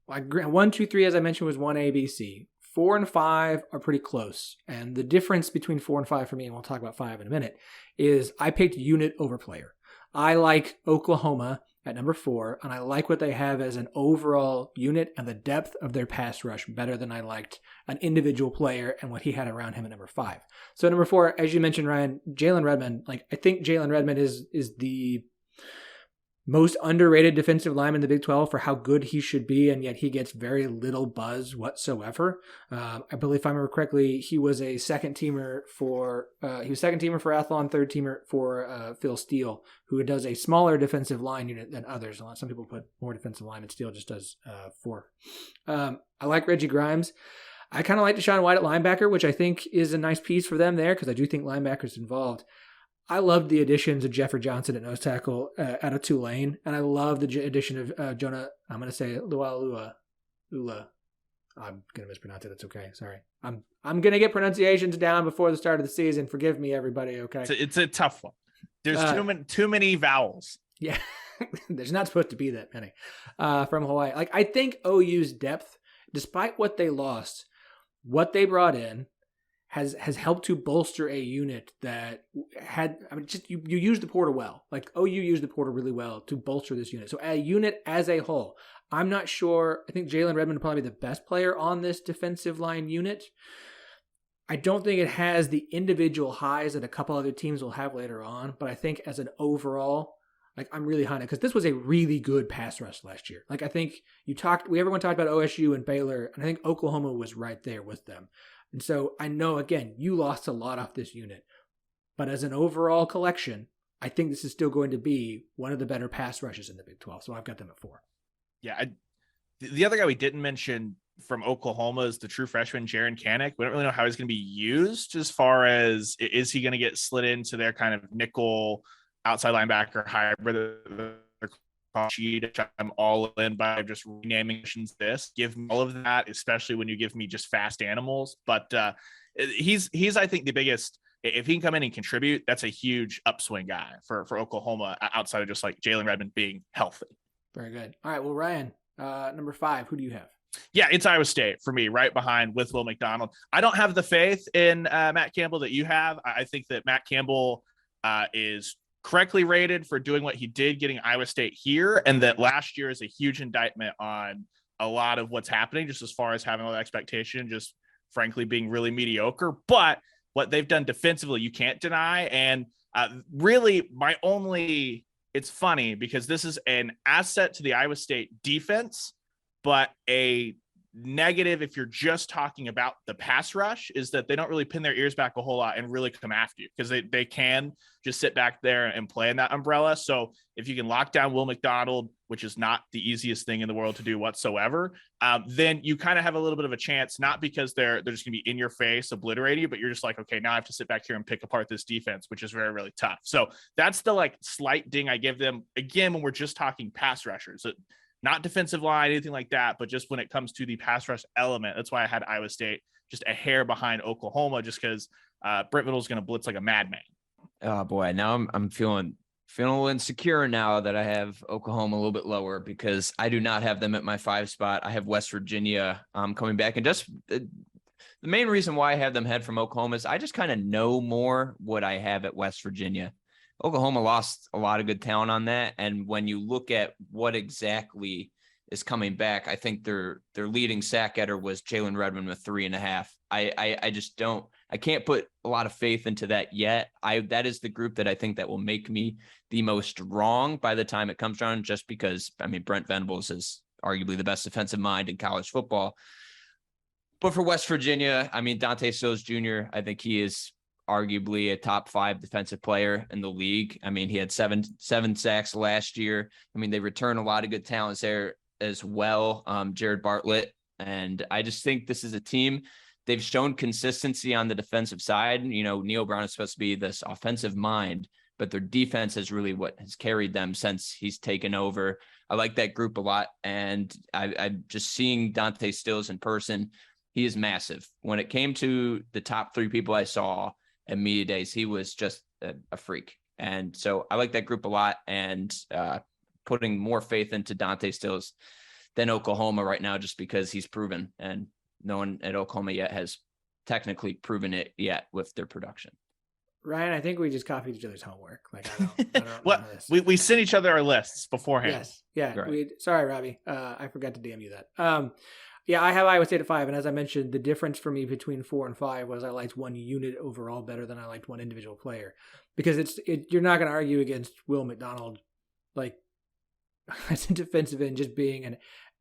1, 2, 3, as I mentioned, was 1 A, B, C. 4 and 5 are pretty close. And the difference between 4 and 5 for me, and we'll talk about 5 in a minute, is I picked unit over player. I like Oklahoma at number 4, and I like what they have as an overall unit and the depth of their pass rush better than I liked an individual player and what he had around him at number 5. So number 4, as you mentioned, Ryan, Jalen Redmond. I think Jalen Redmond is the most underrated defensive lineman in the Big 12 for how good he should be, and yet he gets very little buzz whatsoever. I believe, if I remember correctly, he was a second teamer for Athlon, third teamer for Phil Steele, who does a smaller defensive line unit than others. Some people put more defensive linemen. Steele just does 4. I like Reggie Grimes. I kind of like Deshaun White at linebacker, which I think is a nice piece for them there, because I do think linebackers involved. I loved the additions of Jeffrey Johnson at nose tackle out of Tulane, and I love the addition of Jonah. I'm going to say Ula. I'm going to mispronounce it. That's okay. Sorry. I'm going to get pronunciations down before the start of the season. Forgive me, everybody. Okay. It's a tough one. There's too many vowels. Yeah, there's not supposed to be that many from Hawaii. I think OU's depth, despite what they lost, what they brought in has helped to bolster a unit that had, you used the portal well. OU used the portal really well to bolster this unit. So a unit as a whole, I'm not sure. I think Jalen Redmond will probably be the best player on this defensive line unit. I don't think it has the individual highs that a couple other teams will have later on, but I think as an overall, I'm really high on it, because this was a really good pass rush last year. I think everyone talked about OSU and Baylor, and I think Oklahoma was right there with them. And so I know, again, you lost a lot off this unit, but as an overall collection, I think this is still going to be one of the better pass rushes in the Big 12. So I've got them at 4. Yeah. The other guy we didn't mention from Oklahoma is the true freshman, Jaron Canick. We don't really know how he's going to be used, as far as, is he going to get slid into their kind of nickel outside linebacker hybrid. I'm all in by just renaming this. Give me all of that, especially when you give me just fast animals. But he's I think the biggest. If he can come in and contribute, that's a huge upswing guy for Oklahoma, outside of just Jalen Redmond being healthy. Very good. All right. Well, Ryan, number 5, who do you have? Yeah, it's Iowa State for me, right behind with Will McDonald. I don't have the faith in Matt Campbell that you have. I think that Matt Campbell is correctly rated for doing what he did, getting Iowa State here, and that last year is a huge indictment on a lot of what's happening, just as far as having all the expectation, just frankly being really mediocre. But what they've done defensively, you can't deny. And really, it's funny because this is an asset to the Iowa State defense, but a negative if you're just talking about the pass rush is that they don't really pin their ears back a whole lot and really come after you, because they can just sit back there and play in that umbrella. So if you can lock down Will McDonald, which is not the easiest thing in the world to do whatsoever, then you kind of have a little bit of a chance, not because they're just going to be in your face obliterating you, but you're just okay, now I have to sit back here and pick apart this defense, which is very, really tough. So that's the slight ding I give them, again, when we're just talking pass rushers. not defensive line, anything like that, but just when it comes to the pass rush element. That's why I had Iowa State just a hair behind Oklahoma, just because Brent Venables is going to blitz like a madman. Oh boy, now I'm feeling a little insecure now that I have Oklahoma a little bit lower, because I do not have them at my 5 spot. I have West Virginia coming back, and just the main reason why I have them head from Oklahoma is I just kind of know more what I have at West Virginia. Oklahoma lost a lot of good talent on that, and when you look at what exactly is coming back, I think their leading sack getter was Jalen Redmond with 3.5. I just don't. I can't put a lot of faith into that yet. That is the group that I think that will make me the most wrong by the time it comes around, just because, I mean, Brent Venables is arguably the best defensive mind in college football. But for West Virginia, I mean, Dante Stills Jr., I think he is arguably a top 5 defensive player in the league. I mean, he had seven sacks last year. I mean, they return a lot of good talents there as well. Jared Bartlett. And I just think this is a team. They've shown consistency on the defensive side. You know, Neil Brown is supposed to be this offensive mind, but their defense is really what has carried them since he's taken over. I like that group a lot. And I'm just seeing Dante Stills in person. He is massive. When it came to the top 3 people I saw at media days, he was just a freak. And so I like that group a lot, and putting more faith into Dante Stills than Oklahoma right now, just because he's proven, and no one at Oklahoma yet has technically proven it yet with their production. Ryan, I think we just copied each other's homework. Like, I don't well, we sent each other our lists beforehand. Yes. Yeah. Right. Sorry, Robbie. I forgot to DM you that. Yeah, I have Iowa State at 5. And as I mentioned, the difference for me between 4 and 5 was I liked one unit overall better than I liked one individual player, because you're not going to argue against Will McDonald, like, as a defensive end, just being an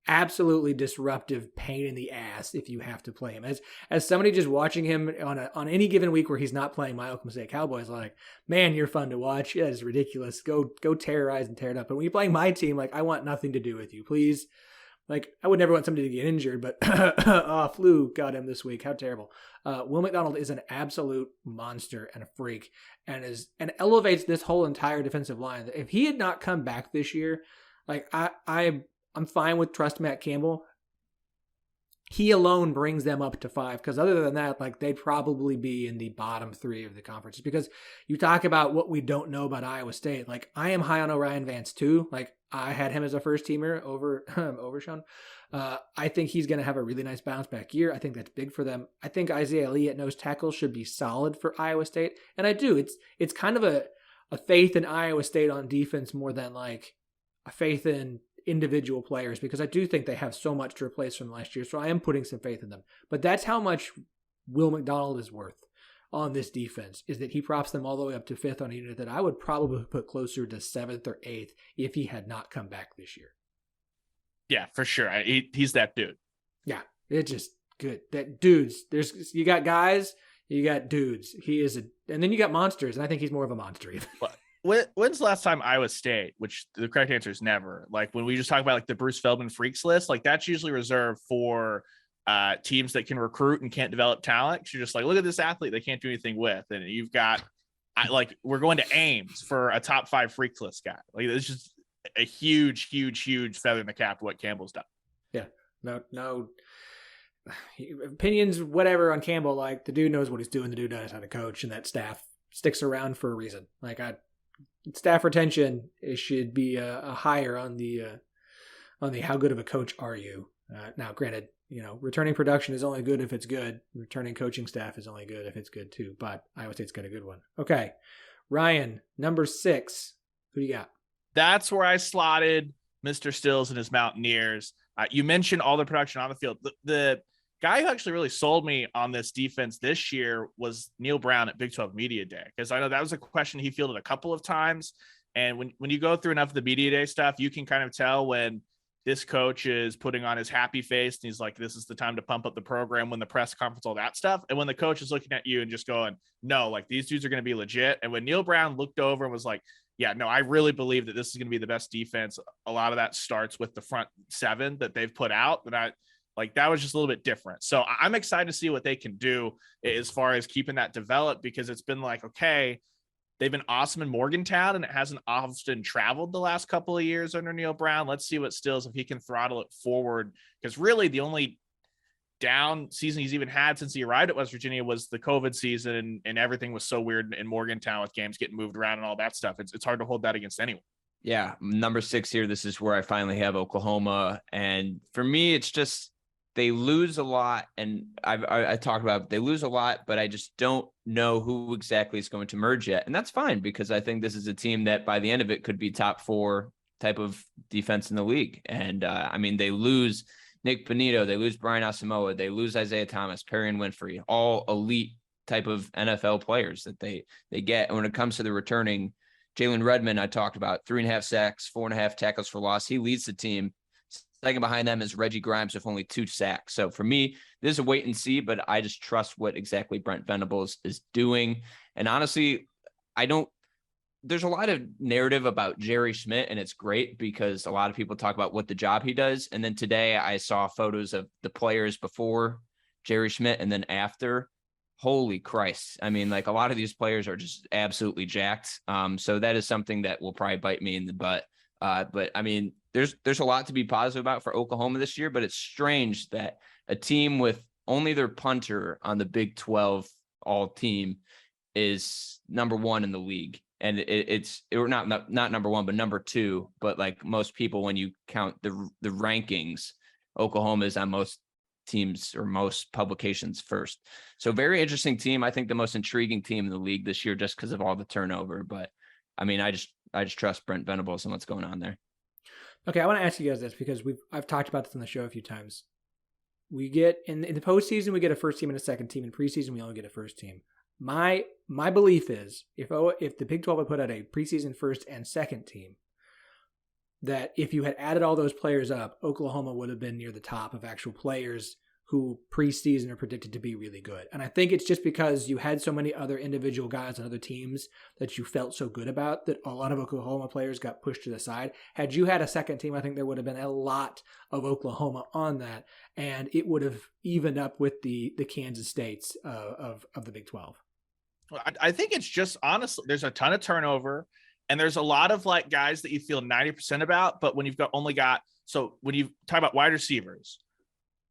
absolutely disruptive pain in the ass if you have to play him. As somebody just watching him on any given week where he's not playing my Oklahoma State Cowboys, like, man, you're fun to watch. Yeah, it's ridiculous. Go terrorize and tear it up. But when you're playing my team, like, I want nothing to do with you, please. Like, I would never want somebody to get injured, but flu got him this week. How terrible. Will McDonald is an absolute monster and a freak, and elevates this whole entire defensive line. If he had not come back this year, like, I'm fine with trust Matt Campbell. He alone brings them up to 5, because other than that, like, they'd probably be in the bottom 3 of the conference. Because you talk about what we don't know about Iowa State. Like, I am high on Orion Vance too. Like, I had him as a first teamer over Sean. I think he's going to have a really nice bounce back year. I think that's big for them. I think Isaiah Lee at nose tackle should be solid for Iowa State. And I do. It's kind of a faith in Iowa State on defense more than like a faith in individual players, because I do think they have so much to replace from last year. So I am putting some faith in them. But that's how much Will McDonald is worth on this defense, is that he props them all the way up to 5th on a unit that I would probably put closer to 7th or 8th if he had not come back this year. Yeah, for sure. He's that dude. Yeah, it's just good. That dudes, you got guys, you got dudes. And then you got monsters, and I think he's more of a monster even. When's the last time Iowa State, which the correct answer is never, like when we just talk about like the Bruce Feldman freaks list, like that's usually reserved for teams that can recruit and can't develop talent. You're just like, look at this athlete they can't do anything with. And you've got like, we're going to Ames for a top 5 freaks list guy. Like, it's just a huge feather in the cap to what Campbell's done. Yeah, no opinions, whatever on Campbell. Like, the dude knows what he's doing. The dude knows how to coach, and that staff sticks around for a reason. Like, staff retention, it should be a higher on the how good of a coach are you. Now, granted, returning production is only good if it's good. Returning coaching staff is only good if it's good too. But Iowa State's got a good one. Okay, Ryan, number 6. Who do you got? That's where I slotted Mr. Stills and his Mountaineers. You mentioned all the production on the field. The guy who actually really sold me on this defense this year was Neil Brown at Big 12 Media Day, because I know that was a question he fielded a couple of times. And when you go through enough of the Media Day stuff, you can kind of tell when this coach is putting on his happy face and he's like, this is the time to pump up the program, when the press conference, all that stuff. And when the coach is looking at you and just going, no, like, these dudes are going to be legit. And when Neil Brown looked over and was like, yeah, no, I really believe that this is going to be the best defense. A lot of that starts with the front 7 that they've put out. That was just a little bit different. So I'm excited to see what they can do as far as keeping that developed, because it's been like, okay, They've been awesome in Morgantown, and it hasn't often traveled the last couple of years under Neil Brown. Let's see what Stills, if he can throttle it forward, because really the only down season he's even had since he arrived at West Virginia was the COVID season, and everything was so weird in Morgantown with games getting moved around and all that stuff. It's hard to hold that against anyone. Yeah, number 6 here. This is where I finally have Oklahoma, and for me, it's just they lose a lot, and I talked about they lose a lot, but I just don't know who exactly is going to merge yet, and that's fine because I think this is a team that by the end of it could be top 4 type of defense in the league. And I mean, they lose Nick Bonito, they lose Brian Asamoah, they lose Isaiah Thomas, Perrion Winfrey, all elite type of NFL players that they get. And when it comes to the returning, Jalen Redmond, I talked about 3.5 sacks, 4.5 tackles for loss. He leads the team. Second behind them is Reggie Grimes with only 2 sacks. So for me, this is a wait and see, but I just trust what exactly Brent Venables is doing. And honestly, there's a lot of narrative about Jerry Schmidt, and it's great because a lot of people talk about what the job he does. And then today I saw photos of the players before Jerry Schmidt and then after. Holy Christ. I mean, like, a lot of these players are just absolutely jacked. So that is something that will probably bite me in the butt. But I mean, there's a lot to be positive about for Oklahoma this year, but it's strange that a team with only their punter on the Big 12 all team is number 1 in the league. And it's not number 1, but number 2. But like most people, when you count the rankings, Oklahoma is on most teams or most publications first. So very interesting team. I think the most intriguing team in the league this year, just because of all the turnover. But I mean, I just trust Brent Venables and what's going on there. Okay, I want to ask you guys this because I've talked about this on the show a few times. We get in the postseason, we get a first team and a second team. In preseason, we only get a first team. My belief is if the Big 12 had put out a preseason first and second team, that if you had added all those players up, Oklahoma would have been near the top of actual players who preseason are predicted to be really good. And I think it's just because you had so many other individual guys on other teams that you felt so good about that a lot of Oklahoma players got pushed to the side. Had you had a second team, I think there would have been a lot of Oklahoma on that, and it would have evened up with the Kansas States of the Big 12. Well, I think it's just, honestly, there's a ton of turnover, and there's a lot of like guys that you feel 90% about, but when you've so when you talk about wide receivers,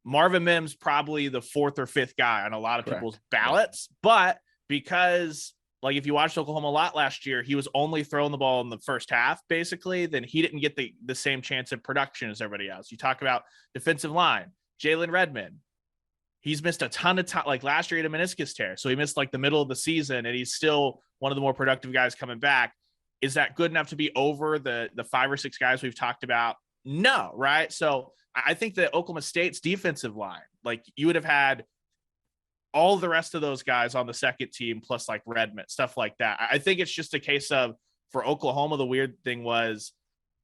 Marvin Mims probably the 4th or 5th guy on a lot of people's ballots, but because like if you watched Oklahoma a lot last year, he was only throwing the ball in the first half, basically, then he didn't get the same chance of production as everybody else. You talk about defensive line, Jalen Redmond. He's missed a ton of time. Like last year, he had a meniscus tear. So he missed like the middle of the season, and he's still one of the more productive guys coming back. Is that good enough to be over the 5 or 6 guys we've talked about? No, right? So I think that Oklahoma State's defensive line, like you would have had all the rest of those guys on the second team, plus like Redmond, stuff like that. I think it's just a case of, for Oklahoma, the weird thing was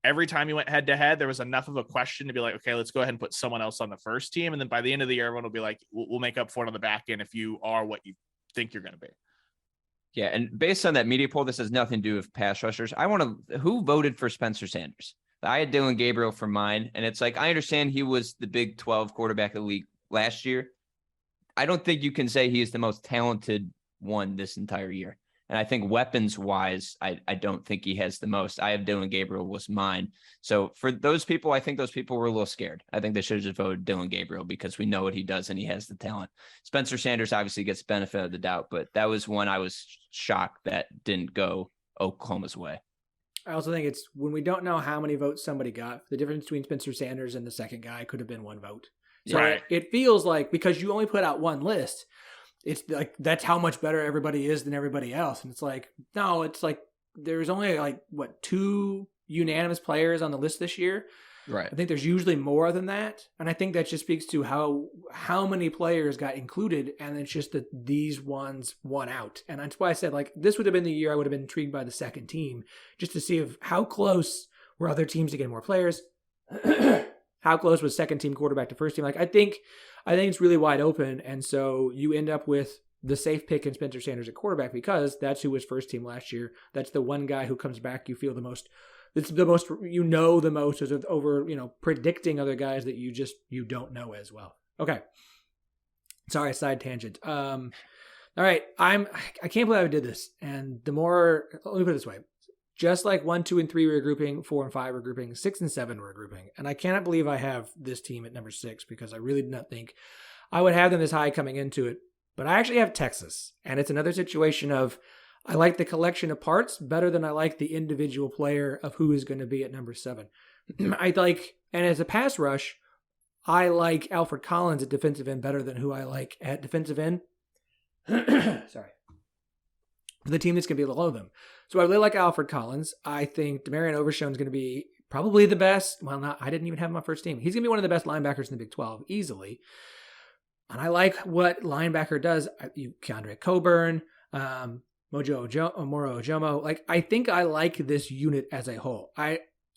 every time you went head to head, there was enough of a question to be like, okay, let's go ahead and put someone else on the first team. And then by the end of the year, everyone will be like, we'll make up for it on the back end if you are what you think you're going to be. Yeah. And based on that media poll, this has nothing to do with pass rushers. Who voted for Spencer Sanders? I had Dylan Gabriel for mine, and it's like, I understand he was the Big 12 quarterback of the league last year. I don't think you can say he is the most talented one this entire year. And I think weapons-wise, I don't think he has the most. I have Dylan Gabriel was mine. So for those people, I think those people were a little scared. I think they should have just voted Dylan Gabriel because we know what he does and he has the talent. Spencer Sanders obviously gets benefit of the doubt, but that was one I was shocked that didn't go Oklahoma's way. I also think it's when we don't know how many votes somebody got, the difference between Spencer Sanders and the second guy could have been 1 vote. So right. It feels like because you only put out one list, it's like that's how much better everybody is than everybody else. And it's like, no, it's like there's only like 2 unanimous players on the list this year. Right. I think there's usually more than that. And I think that just speaks to how many players got included. And it's just that these ones won out. And that's why I said, like, this would have been the year I would have been intrigued by the second team just to see how close were other teams to get more players. How close was second team quarterback to first team? Like, I think it's really wide open. And so you end up with the safe pick in Spencer Sanders at quarterback because that's who was first team last year. That's the one guy who comes back you feel the most. It's the most, the most is over, predicting other guys that you don't know as well. Okay. Sorry, side tangent. The All right. I can't believe I did this. And let me put it this way. Just like 1, 2, and 3 we're grouping, 4 and 5 we're grouping, 6 and 7 we're grouping. And I cannot believe I have this team at number 6 because I really did not think I would have them this high coming into it. But I actually have Texas. And it's another situation of I like the collection of parts better than I like the individual player of who is going to be at number 7. And as a pass rush, I like Alfred Collins at defensive end better than who I like at defensive end. Sorry. The team that's going to be below them. So I really like Alfred Collins. I think Demarion Overshown is going to be probably the best. Well, I didn't even have him on my first team. He's going to be one of the best linebackers in the Big 12, easily. And I like what linebacker does. Keandre Coburn, Moro Ojomo. I think I like this unit as a whole.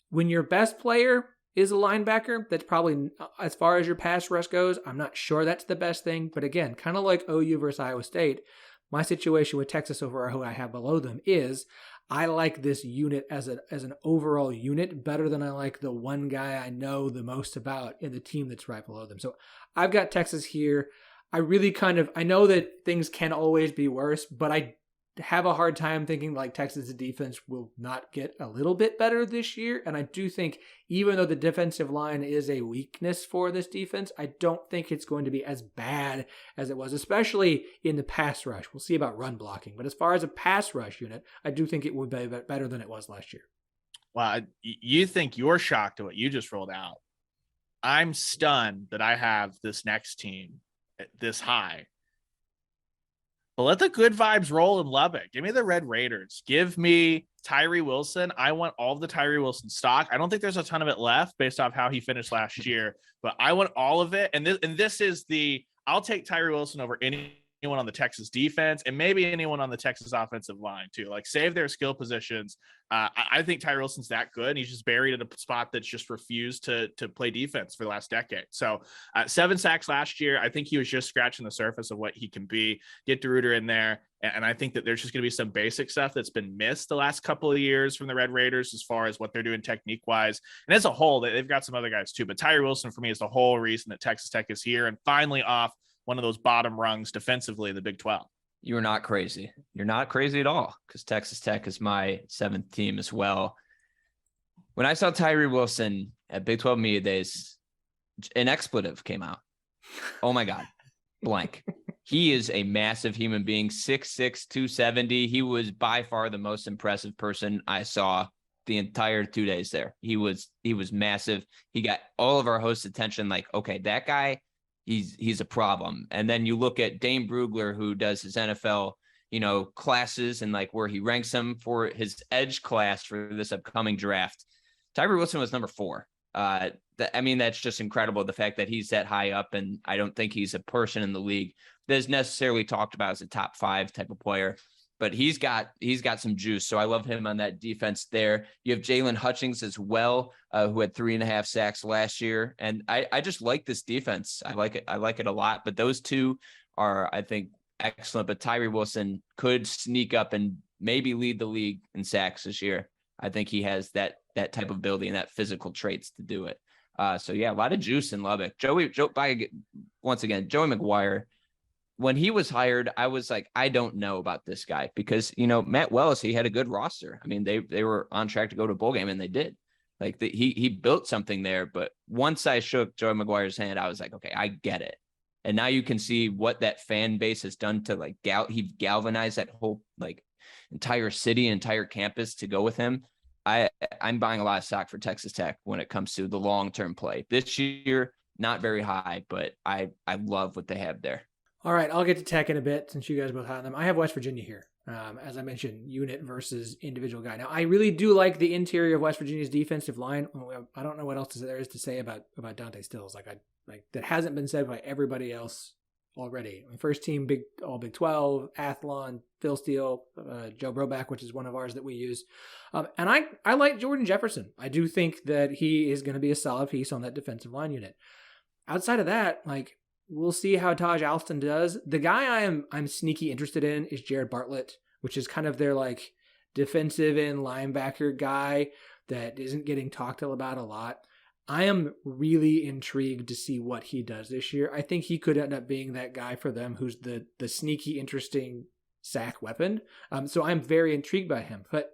When your best player is a linebacker, that's probably, as far as your pass rush goes, I'm not sure that's the best thing. But again, kind of like OU versus Iowa State, my situation with Texas over who I have below them is I like this unit as an overall unit better than I like the one guy I know the most about in the team that's right below them. So I've got Texas here. I know that things can always be worse, but I have a hard time thinking Texas' defense will not get a little bit better this year. And I do think even though the defensive line is a weakness for this defense, I don't think it's going to be as bad as it was, especially in the pass rush. We'll see about run blocking. But as far as a pass rush unit, I do think it would be better than it was last year. Well, you think you're shocked at what you just rolled out. I'm stunned that I have this next team this high. But let the good vibes roll in Lubbock. Give me the Red Raiders. Give me Tyree Wilson. I want all of the Tyree Wilson stock. I don't think there's a ton of it left based off how he finished last year, but I want all of it. And this is I'll take Tyree Wilson over anyone on the Texas defense and maybe anyone on the Texas offensive line too. Save their skill positions. I think Tyree Wilson's that good. And he's just buried at a spot that's just refused to play defense for the last decade. So 7 sacks last year. I think he was just scratching the surface of what he can be. Get DeRuyter in there. And I think that there's just going to be some basic stuff that's been missed the last couple of years from the Red Raiders as far as what they're doing technique wise. And as a whole, they've got some other guys too, but Tyree Wilson for me is the whole reason that Texas Tech is here and finally off one of those bottom rungs defensively in the Big 12. You are not crazy. You're not crazy at all because Texas Tech is my 7th team as well. When I saw Tyree Wilson at Big 12 Media Days, an expletive came out. Oh my God. Blank. He is a massive human being, 6'6", 270. He was by far the most impressive person I saw the entire 2 days there. He was massive. He got all of our hosts' attention. Okay, that guy, he's a problem. And then you look at Dane Brugler, who does his NFL, classes and where he ranks him for his edge class for this upcoming draft. Tyree Wilson was number 4. That's just incredible. The fact that he's that high up, and I don't think he's a person in the league that is necessarily talked about as a top 5 type of player, but he's got some juice. So I love him on that defense there. You have Jalen Hutchings as well, who had 3.5 sacks last year. And I just like this defense. I like it. I like it a lot, but those two are, I think, excellent. But Tyree Wilson could sneak up and maybe lead the league in sacks this year. I think he has that type of ability and that physical traits to do it. So yeah, a lot of juice in Lubbock. Once again, Joey McGuire, when he was hired, I was like, I don't know about this guy because, Matt Wells, he had a good roster. I mean, they were on track to go to a bowl game and they did. He built something there. But once I shook Joey McGuire's hand, I was like, okay, I get it. And now you can see what that fan base has done to he galvanized that whole entire city, entire campus to go with him. I'm buying a lot of stock for Texas Tech when it comes to the long-term play. This year, not very high, but I love what they have there. All right, I'll get to Tech in a bit since you guys both have them. I have West Virginia here. As I mentioned, unit versus individual guy. Now, I really do like the interior of West Virginia's defensive line. I don't know what else there is to say about Dante Stills. That hasn't been said by everybody else already. First team, all Big 12, Athlon, Phil Steele, Joe Broback, which is one of ours that we use. And I like Jordan Jefferson. I do think that he is going to be a solid piece on that defensive line unit. Outside of that, we'll see how Taj Alston does. The guy I'm sneaky interested in is Jared Bartlett, which is kind of their defensive and linebacker guy that isn't getting talked about a lot. I am really intrigued to see what he does this year. I think he could end up being that guy for them who's the sneaky, interesting sack weapon. So I'm very intrigued by him. But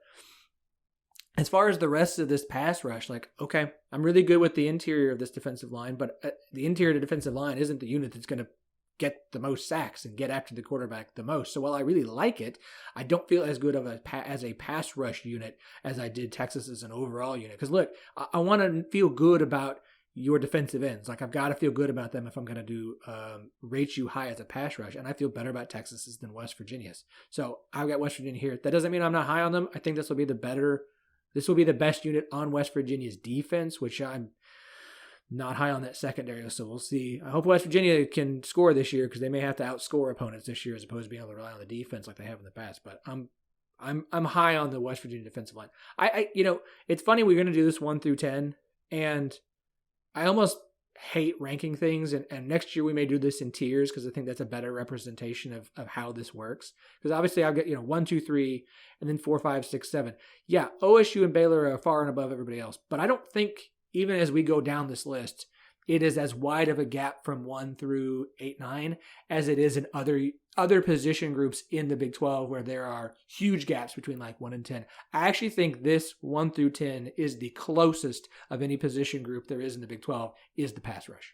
as far as the rest of this pass rush, like, okay, I'm really good with the interior of this defensive line, but the interior of the defensive line isn't the unit that's going to get the most sacks and get after the quarterback the most. So while I really like it, I don't feel as good of as a pass rush unit as I did Texas as an overall unit. Because look, I want to feel good about your defensive ends. Like, I've got to feel good about them if I'm going to do rate you high as a pass rush. And I feel better about Texas's than West Virginia's. So I've got West Virginia here. That doesn't mean I'm not high on them. I think this will be the best unit on West Virginia's defense, which I'm not high on that secondary, so we'll see. I hope West Virginia can score this year because they may have to outscore opponents this year as opposed to being able to rely on the defense like they have in the past. But I'm high on the West Virginia defensive line. I it's funny, we're going to do this 1 through 10, and I almost hate ranking things. And next year we may do this in tiers because I think that's a better representation of how this works. Because obviously I'll get 1, 2, 3, and then 4, 5, 6, 7. Yeah, OSU and Baylor are far and above everybody else, but I don't think, even as we go down this list, it is as wide of a gap from 1 through 8, 9 as it is in other position groups in the Big 12 where there are huge gaps between like 1 and 10. I actually think this 1 through 10 is the closest of any position group there is in the Big 12 is the pass rush.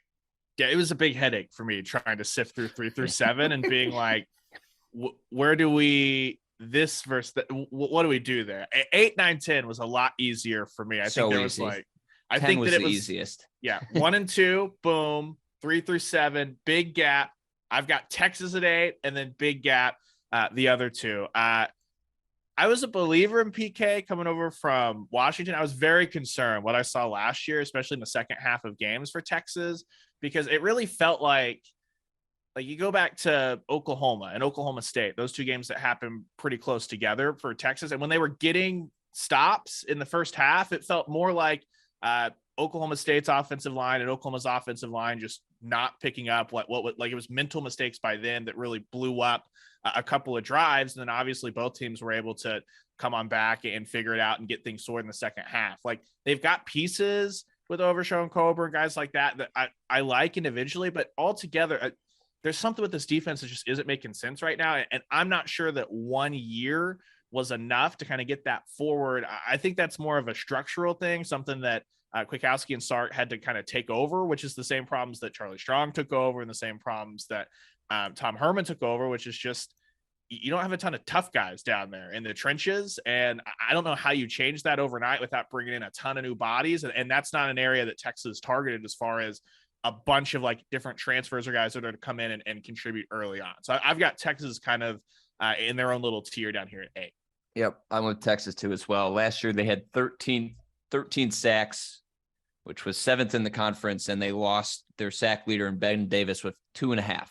Yeah, it was a big headache for me trying to sift through 3 through 7 and being like, where do we this versus that? What do we do there? 8, 9, 10 was a lot easier for me. I think there was like, I think that it was the easiest. Yeah. 1 and 2, boom. 3 through 7, big gap. I've got Texas at 8 and then big gap, the other two. I was a believer in PK coming over from Washington. I was very concerned what I saw last year, especially in the second half of games for Texas, because it really felt like you go back to Oklahoma and Oklahoma State, those two games that happened pretty close together for Texas. And when they were getting stops in the first half, it felt more like Oklahoma State's offensive line and Oklahoma's offensive line just not picking up what like it was mental mistakes by them that really blew up a couple of drives. And then obviously both teams were able to come on back and figure it out and get things sorted in the second half. Like, they've got pieces with Overshow and Coburn, guys like that I like individually, but altogether there's something with this defense that just isn't making sense right now. And I'm not sure that 1 year was enough to kind of get that forward. I think that's more of a structural thing, something that Kwiatkowski and Sark had to kind of take over, which is the same problems that Charlie Strong took over and the same problems that Tom Herman took over, which is just, you don't have a ton of tough guys down there in the trenches. And I don't know how you change that overnight without bringing in a ton of new bodies. And that's not an area that Texas targeted as far as a bunch of like different transfers or guys that are to come in and contribute early on. So I've got Texas kind of in their own little tier down here at 8. Yep. I'm with Texas too as well. Last year they had 13 sacks, which was 7th in the conference, and they lost their sack leader in Ben Davis with 2.5. I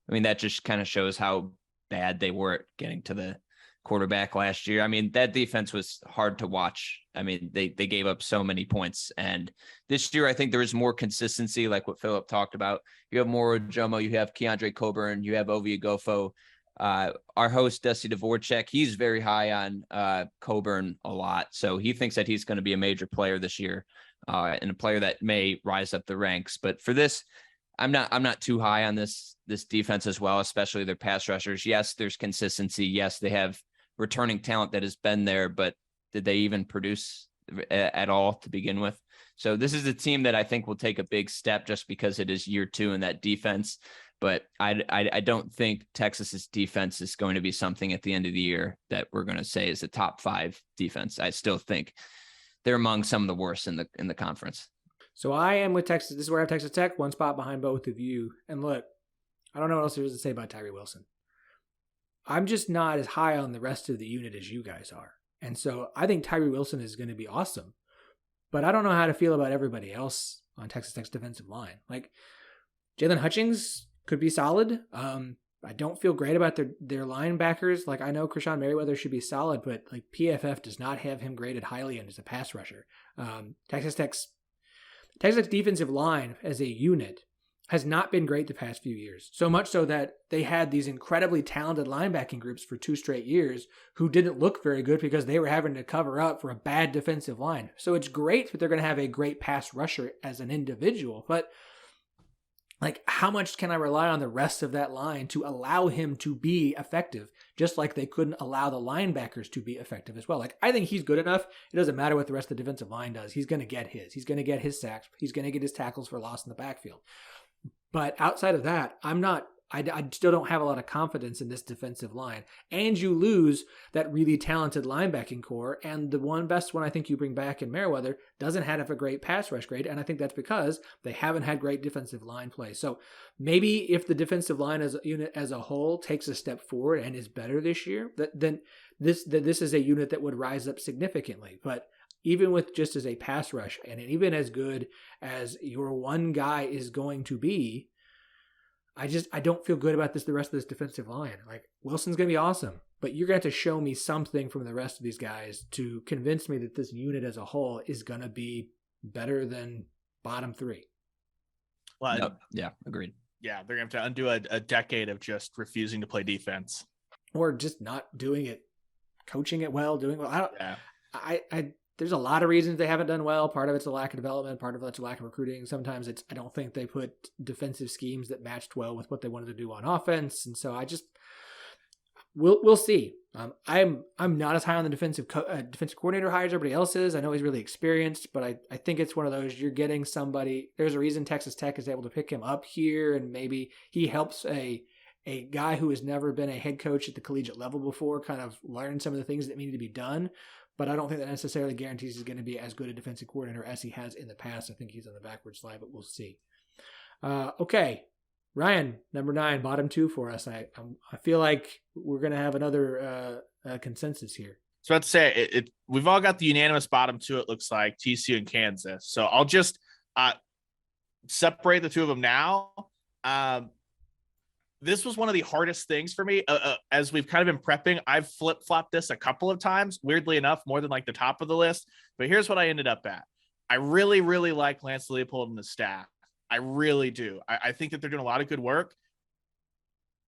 mean, that just kind of shows how bad they were at getting to the quarterback last year. I mean, that defense was hard to watch. I mean, they gave up so many points. And this year, I think there is more consistency, like what Phillip talked about. You have Moro Jomo, you have Keandre Coburn, you have Ovie Agofo. Our host, Dusty Dvorak, he's very high on Coburn a lot. So he thinks that he's going to be a major player this year and a player that may rise up the ranks. But for this, I'm not too high on this defense as well, especially their pass rushers. Yes, there's consistency. Yes, they have returning talent that has been there, but did they even produce at all to begin with? So this is a team that I think will take a big step just because it is year 2 in that defense. But I don't think Texas's defense is going to be something at the end of the year that we're going to say is a top 5 defense. I still think they're among some of the worst in the conference. So I am with Texas. This is where I have Texas Tech, 1 spot behind both of you. And look, I don't know what else there is to say about Tyree Wilson. I'm just not as high on the rest of the unit as you guys are. And so I think Tyree Wilson is going to be awesome. But I don't know how to feel about everybody else on Texas Tech's defensive line. Like, Jalen Hutchings could be solid. I don't feel great about their linebackers. Like, I know Krishan Merriweather should be solid, but like PFF does not have him graded highly as a pass rusher. Texas Tech's defensive line as a unit, has not been great the past few years. So much so that they had these incredibly talented linebacking groups for 2 straight years who didn't look very good because they were having to cover up for a bad defensive line. So it's great that they're going to have a great pass rusher as an individual, but like, how much can I rely on the rest of that line to allow him to be effective, just like they couldn't allow the linebackers to be effective as well? Like, I think he's good enough. It doesn't matter what the rest of the defensive line does. He's going to get his. He's going to get his sacks. He's going to get his tackles for loss in the backfield. But outside of that, I still don't have a lot of confidence in this defensive line. And you lose that really talented linebacking core. And the best one I think you bring back in Merriweather doesn't have a great pass rush grade. And I think that's because they haven't had great defensive line play. So maybe if the defensive line as a unit as a whole takes a step forward and is better this year, then this is a unit that would rise up significantly. But even with just as a pass rush and even as good as your one guy is going to be, I don't feel good about the rest of this defensive line. Like, Wilson's going to be awesome, but you're going to have to show me something from the rest of these guys to convince me that this unit as a whole is going to be better than bottom 3. Well, no, yeah, agreed. Yeah, they're going to have to undo a decade of just refusing to play defense. Or just not doing it, coaching it well, doing well. I there's a lot of reasons they haven't done well. Part of it's a lack of development. Part of it's a lack of recruiting. Sometimes I don't think they put defensive schemes that matched well with what they wanted to do on offense. And so we'll see. I'm not as high on the defensive coordinator hire as everybody else is. I know he's really experienced, but I think it's one of those, you're getting somebody. There's a reason Texas Tech is able to pick him up here, and maybe he helps a guy who has never been a head coach at the collegiate level before kind of learn some of the things that need to be done. But I don't think that necessarily guarantees he's going to be as good a defensive coordinator as he has in the past. I think he's on the backward slide, but we'll see. Okay, Ryan, number 9, bottom 2 for us. I feel like we're going to have another consensus here. So I'd say we've all got the unanimous bottom 2, it looks like, TCU and Kansas. So I'll just separate the two of them now. This was one of the hardest things for me. As we've kind of been prepping, I've flip-flopped this a couple of times, weirdly enough, more than like the top of the list. But here's what I ended up at. I really, really like Lance Leopold and the staff. I really do. I think that they're doing a lot of good work,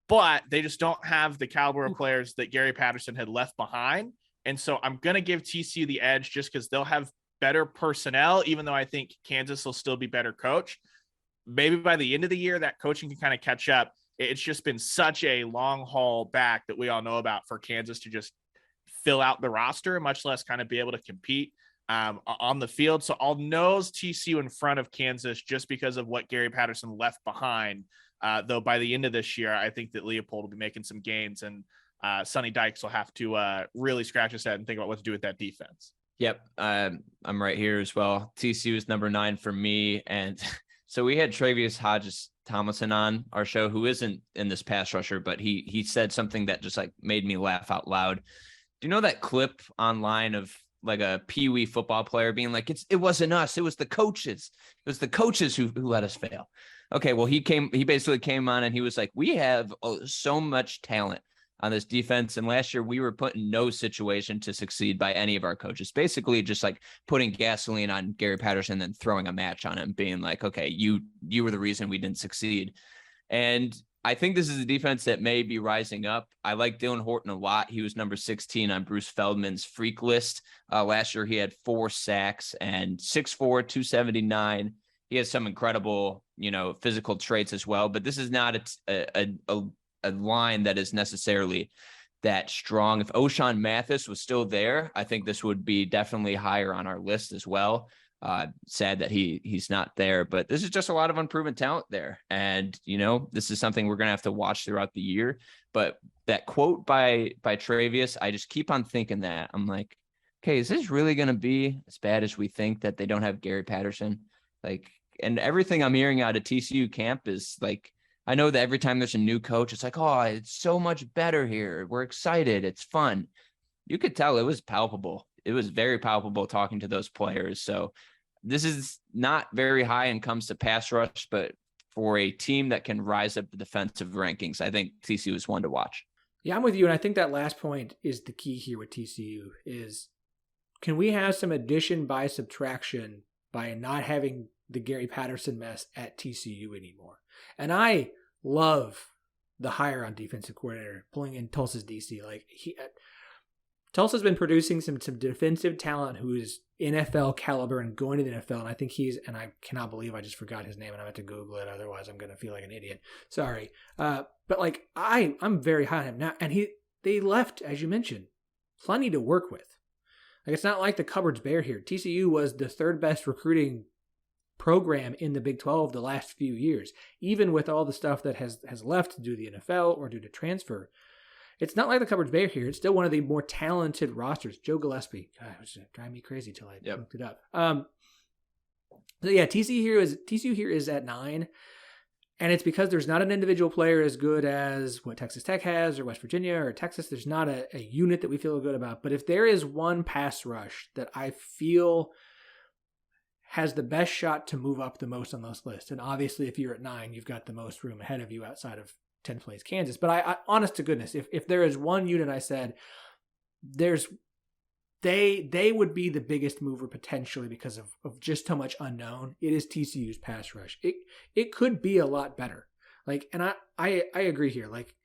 but they just don't have the caliber of players that Gary Patterson had left behind. And so I'm going to give TCU the edge just because they'll have better personnel, even though I think Kansas will still be better coached. Maybe by the end of the year, that coaching can kind of catch up. It's just been such a long haul back that we all know about for Kansas to just fill out the roster, much less kind of be able to compete on the field. So I'll nose TCU in front of Kansas just because of what Gary Patterson left behind. Though by the end of this year, I think that Leopold will be making some gains, and Sonny Dykes will have to really scratch his head and think about what to do with that defense. Yep. I'm right here as well. TCU is number 9 for me. And so we had Travius Hodges Tomlinson on our show, who isn't in this pass rusher, but he said something that just like made me laugh out loud. Do you know that clip online of like a peewee football player being like, it wasn't us, it was the coaches. It was the coaches who let us fail. Okay, well, he basically came on and he was like, we have so much talent on this defense, and last year we were put in no situation to succeed by any of our coaches. Basically just like putting gasoline on Gary Patterson and then throwing a match on him, being like, okay, you were the reason we didn't succeed. And I think this is a defense that may be rising up. I like Dylan Horton a lot. He was number 16 on Bruce Feldman's freak list. Last year he had 4 sacks and 6'4", 279. He has some incredible, physical traits as well, but this is not a line that is necessarily that strong. If O'Shawn Mathis was still there, I think this would be definitely higher on our list as well. Sad that he's not there, but this is just a lot of unproven talent there. And, this is something we're going to have to watch throughout the year. But that quote by Travius, I just keep on thinking that. I'm like, okay, is this really going to be as bad as we think, that they don't have Gary Patterson? And everything I'm hearing out of TCU camp is like, I know that every time there's a new coach, it's like, oh, it's so much better here. We're excited. It's fun. You could tell it was palpable. It was very palpable talking to those players. So this is not very high and comes to pass rush, but for a team that can rise up the defensive rankings, I think TCU is one to watch. Yeah, I'm with you. And I think that last point is the key here with TCU is, can we have some addition by subtraction by not having the Gary Patterson mess at TCU anymore? And I love the hire on defensive coordinator, pulling in Tulsa's DC. Like Tulsa's been producing some defensive talent who is NFL caliber and going to the NFL. And I think and I cannot believe I just forgot his name and I have to Google it. Otherwise I'm going to feel like an idiot. Sorry. But like I'm very high on him now. And they left, as you mentioned, plenty to work with. Like, it's not like the cupboard's bare here. TCU was the third best recruiting program in the Big 12 the last few years, even with all the stuff that has left due to the NFL or due to transfer. It's not like the cupboard's bare here. It's still one of the more talented rosters. Joe Gillespie. God, it was driving me crazy till I looked it up. So yeah, TCU here is at 9. And it's because there's not an individual player as good as what Texas Tech has or West Virginia or Texas. There's not a unit that we feel good about. But if there is one pass rush that I feel has the best shot to move up the most on this list, and obviously if you're at 9, you've got the most room ahead of you outside of 10th place Kansas. But I honest to goodness, if there is one unit I said they would be the biggest mover potentially because of just how much unknown, it is TCU's pass rush. It could be a lot better. Like, and I agree here. Like,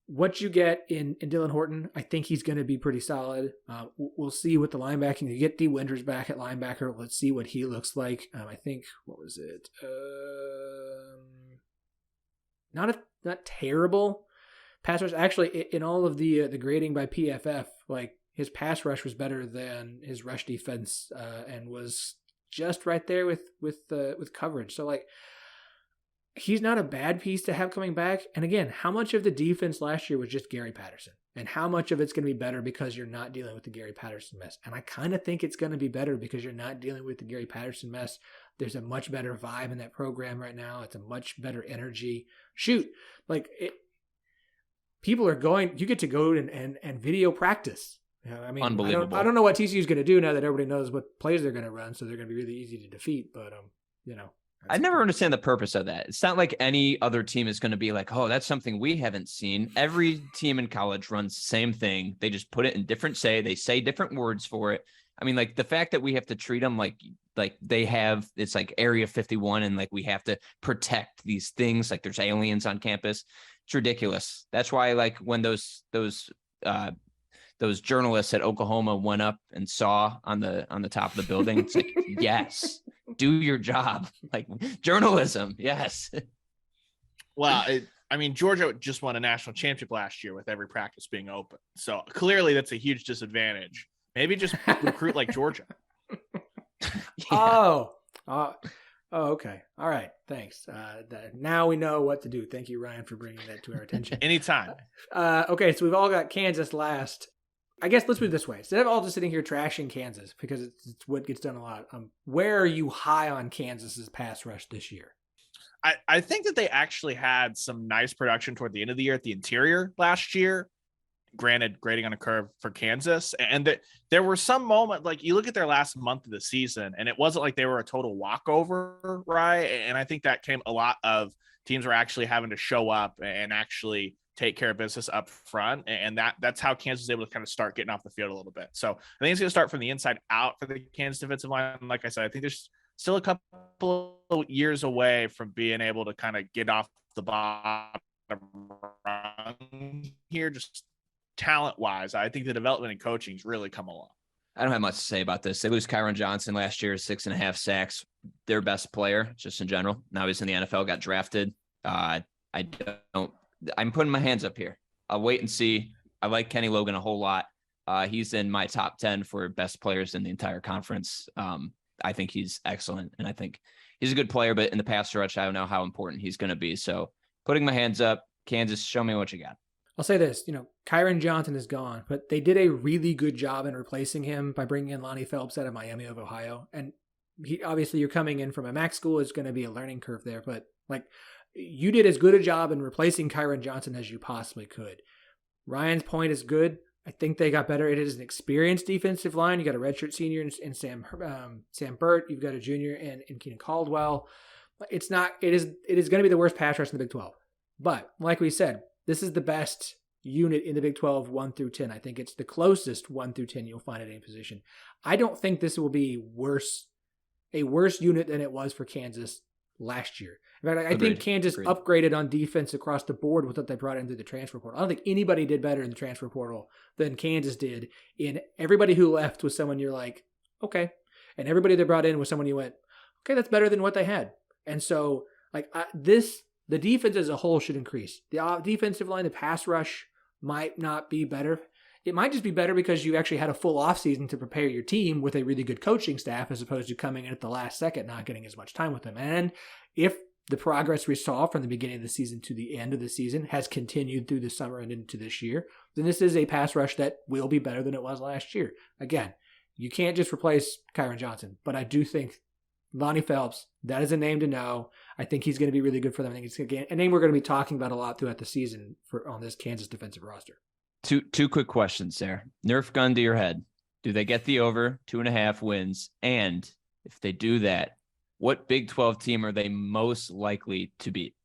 what you get in Dylan Horton, I think he's going to be pretty solid. We'll see with the linebacking. You get D. Winters back at linebacker. Let's see what he looks like. I think, what was it? Not terrible pass rush. Actually, in all of the grading by PFF, like, his pass rush was better than his rush defense, and was just right there with coverage. So, like, he's not a bad piece to have coming back. And again, how much of the defense last year was just Gary Patterson, and how much of it's going to be better because you're not dealing with the Gary Patterson mess? And I kind of think it's going to be better because you're not dealing with the Gary Patterson mess. There's a much better vibe in that program right now. It's a much better energy. Shoot, like people are going. You get to go and video practice. Yeah, I mean, unbelievable. I don't know what TCU is going to do now that everybody knows what plays they're going to run, so they're going to be really easy to defeat. But I never understand the purpose of that. It's not like any other team is going to be like, oh, that's something we haven't seen. Every team in college runs the same thing. They just put it in they say different words for it. I mean, like, the fact that we have to treat them like they have, it's like Area 51, and like we have to protect these things like there's aliens on campus. It's ridiculous. That's why, like, when those journalists at Oklahoma went up and saw on the top of the building, it's like, yes, do your job. Like, journalism. Yes. Well, Georgia just won a national championship last year with every practice being open. So clearly that's a huge disadvantage. Maybe just recruit like Georgia. Yeah. Oh, okay. All right. Thanks. Now we know what to do. Thank you, Ryan, for bringing that to our attention. Anytime. Okay. So we've all got Kansas last. I guess let's put it this way. Instead of all just sitting here trashing Kansas, because it's what gets done a lot, where are you high on Kansas's pass rush this year? I think that they actually had some nice production toward the end of the year at the interior last year. Granted, grading on a curve for Kansas. And that there were some moments, like, you look at their last month of the season, and it wasn't like they were a total walkover, right? And I think that came a lot of teams were actually having to show up and actually take care of business up front. And that's how Kansas was able to kind of start getting off the field a little bit. So I think it's going to start from the inside out for the Kansas defensive line. Like I said, I think there's still a couple of years away from being able to kind of get off the bottom rung here, just talent-wise. I think the development and coaching's really come along. I don't have much to say about this. They lose Kyron Johnson last year, 6.5 sacks. Their best player, just in general. Now he's in the NFL, got drafted. I'm putting my hands up here. I'll wait and see. I like Kenny Logan a whole lot. He's in my top 10 for best players in the entire conference. I think he's excellent, and I think he's a good player, but in the pass rush, I don't know how important he's going to be. So putting my hands up, Kansas, show me what you got. I'll say this, Kyron Johnson is gone, but they did a really good job in replacing him by bringing in Lonnie Phillips out of Miami of Ohio. And obviously you're coming in from a MAC school. It's going to be a learning curve there, but like, you did as good a job in replacing Kyron Johnson as you possibly could. Ryan's point is good. I think they got better. It is an experienced defensive line. You got a redshirt senior in Sam Burt. You've got a junior in Keenan Caldwell. It is going to be the worst pass rush in the Big 12. But like we said, this is the best unit in the Big 12, 1 through 10. I think it's the closest 1 through 10 you'll find at any position. I don't think this will be a worse unit than it was for Kansas last year. In fact, I Agreed. think Kansas upgraded on defense across the board with what they brought in through the transfer portal. I don't think anybody did better in the transfer portal than Kansas did. In everybody who left was someone you're like, okay. And everybody they brought in was someone you went, okay, that's better than what they had. And so, like, the defense as a whole should increase. The defensive line, the pass rush might not be better. It might just be better because you actually had a full offseason to prepare your team with a really good coaching staff as opposed to coming in at the last second, not getting as much time with them. And if the progress we saw from the beginning of the season to the end of the season has continued through the summer and into this year, then this is a pass rush that will be better than it was last year. Again, you can't just replace Kyron Johnson, but I do think Lonnie Phelps, that is a name to know. I think he's going to be really good for them. I think it's a name we're going to be talking about a lot throughout the season on this Kansas defensive roster. Two quick questions there. Nerf gun to your head. Do they get the over 2.5 wins? And if they do that, what Big 12 team are they most likely to beat?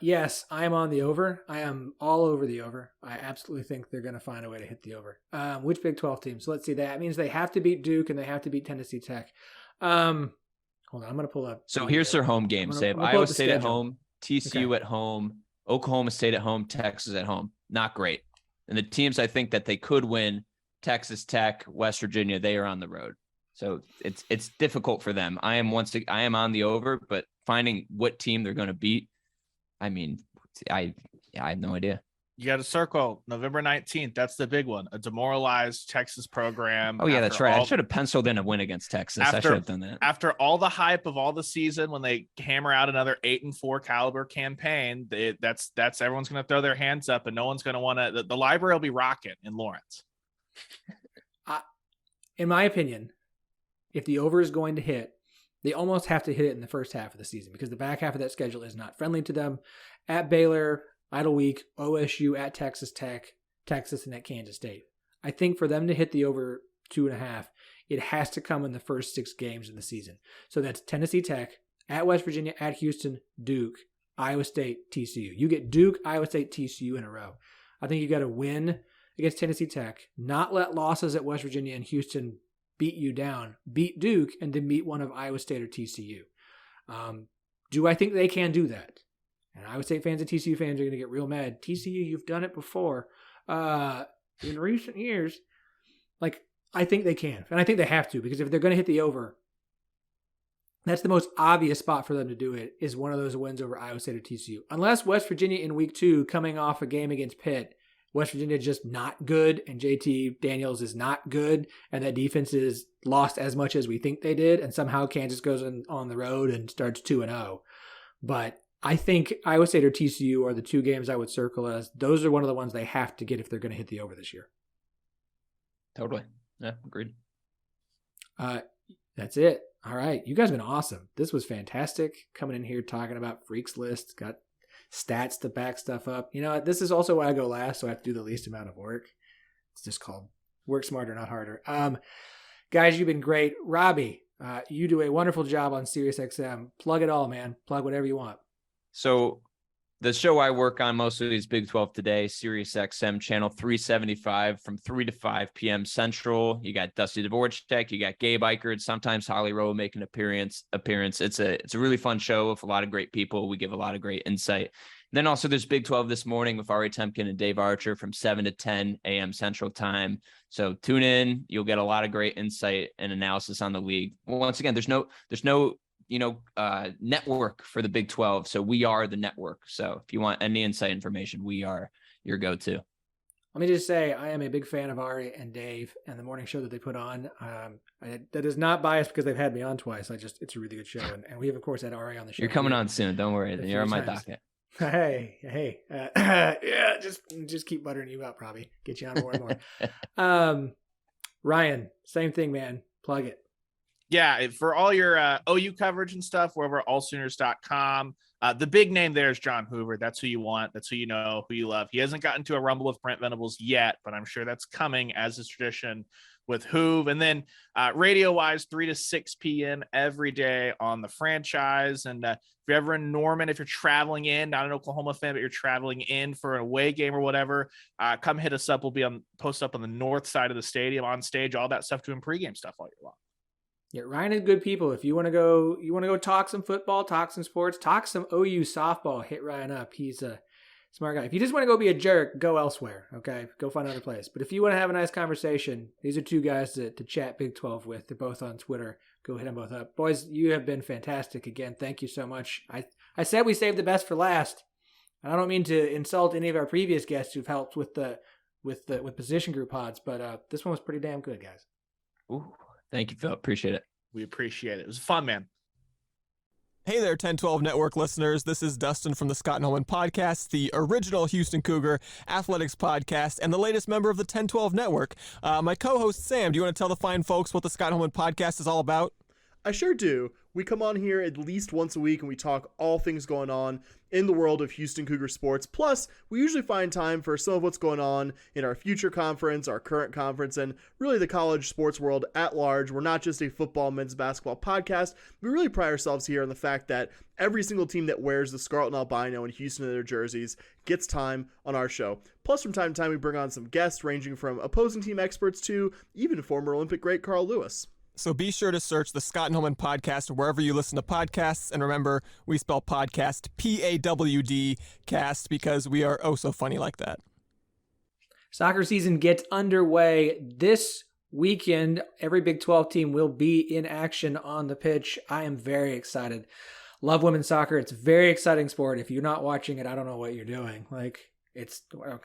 Yes, I am on the over. I am all over the over. I absolutely think they're going to find a way to hit the over. Which Big 12 teams? So let's see. That means they have to beat Duke and they have to beat Tennessee Tech. Hold on. I'm going to pull up. So here's their home games. They have Iowa State at home, TCU at home, Oklahoma State at home, Texas at home. Not great. And the teams I think that they could win, Texas Tech, West Virginia, they are on the road. So it's difficult for them. I am on the over, but finding what team they're going to beat, I mean, I have no idea. You got to circle November 19th. That's the big one. A demoralized Texas program. Oh, yeah, that's right. I should have penciled in a win against Texas. I should have done that. After all the hype of all the season, when they hammer out another 8-4 caliber campaign, that's everyone's going to throw their hands up and no one's going to want to. The library will be rocking in Lawrence. In my opinion, if the over is going to hit, they almost have to hit it in the first half of the season because the back half of that schedule is not friendly to them. At Baylor, Idle Week, OSU, at Texas Tech, Texas, and at Kansas State. I think for them to hit the over 2.5, it has to come in the first 6 games of the season. So that's Tennessee Tech, at West Virginia, at Houston, Duke, Iowa State, TCU. You get Duke, Iowa State, TCU in a row. I think you got to win against Tennessee Tech, not let losses at West Virginia and Houston beat you down, beat Duke, and then beat one of Iowa State or TCU. Do I think they can do that? And Iowa State fans and TCU fans are going to get real mad. TCU, you've done it before. In recent years, like, I think they can. And I think they have to, because if they're going to hit the over, that's the most obvious spot for them to do it, is one of those wins over Iowa State or TCU. Unless West Virginia in week 2, coming off a game against Pitt, West Virginia is just not good, and JT Daniels is not good, and that defense is lost as much as we think they did, and somehow Kansas goes on the road and starts 2-0. But I think Iowa State or TCU are the 2 games I would circle as those are one of the ones they have to get if they're going to hit the over this year. Totally. Yeah, agreed. That's it. All right. You guys have been awesome. This was fantastic. Coming in here talking about Freaks List, got stats to back stuff up. You know, this is also why I go last, so I have to do the least amount of work. It's just called work smarter, not harder. Guys, you've been great. Robbie, you do a wonderful job on SiriusXM. Plug it all, man. Plug whatever you want. So the show I work on mostly is Big 12 Today, SiriusXM channel 375 from 3 to 5 p.m. Central. You got Dusty Dvorak, you got Gabe Eichert, sometimes Holly Rowe make an appearance. It's a really fun show with a lot of great people. We give a lot of great insight. And then also there's Big 12 This Morning with Ari Temkin and Dave Archer from 7 to 10 a.m. Central Time. So tune in. You'll get a lot of great insight and analysis on the league. Well, once again, there's no network for the Big 12. So we are the network. So if you want any insight information, we are your go-to. Let me just say, I am a big fan of Ari and Dave and the morning show that they put on. That is not biased because they've had me on twice. It's a really good show. And we have, of course, had Ari on the show. You're coming on soon. Don't worry. You're on my docket. Hey. Yeah, just keep buttering you up, Robbie. Get you on more and more. Ryan, same thing, man. Plug it. Yeah, for all your OU coverage and stuff, we're over at allsooners.com. The big name there is John Hoover. That's who you want. That's who you know, who you love. He hasn't gotten to a rumble with Brent Venables yet, but I'm sure that's coming as is tradition with Hoove. And then radio-wise, 3 to 6 p.m. every day on the franchise. And if you're ever in Norman, if you're traveling in, not an Oklahoma fan, but you're traveling in for an away game or whatever, come hit us up. We'll be post up on the north side of the stadium, on stage, all that stuff, doing pregame stuff all year long. Yeah, Ryan is good people. If you want to go talk some football, talk some sports, talk some OU softball, hit Ryan up. He's a smart guy. If you just want to go be a jerk, go elsewhere. Okay, go find another place. But if you want to have a nice conversation, these are two guys to chat Big 12 with. They're both on Twitter. Go hit them both up, boys. You have been fantastic again. Thank you so much. I said we saved the best for last. I don't mean to insult any of our previous guests who've helped with position group pods, but this one was pretty damn good, guys. Ooh. Thank you, Phil. Appreciate it. We appreciate it. It was fun, man. Hey there, 1012 Network listeners. This is Dustin from the Scott and Holman Podcast, the original Houston Cougar athletics podcast, and the latest member of the 1012 Network. My co-host, Sam, do you want to tell the fine folks what the Scott and Holman Podcast is all about? I sure do. We come on here at least once a week and we talk all things going on in the world of Houston Cougar sports. Plus, we usually find time for some of what's going on in our future conference, our current conference, and really the college sports world at large. We're not just a football, men's basketball podcast. We really pride ourselves here on the fact that every single team that wears the Scarlet and Albino in Houston in their jerseys gets time on our show. Plus, from time to time, we bring on some guests ranging from opposing team experts to even former Olympic great Carl Lewis. So be sure to search the Scott and Holman Podcast wherever you listen to podcasts. And remember, we spell podcast P-A-W-D cast because we are oh so funny like that. Soccer season gets underway this weekend. Every Big 12 team will be in action on the pitch. I am very excited. Love women's soccer. It's a very exciting sport. If you're not watching it, I don't know what you're doing.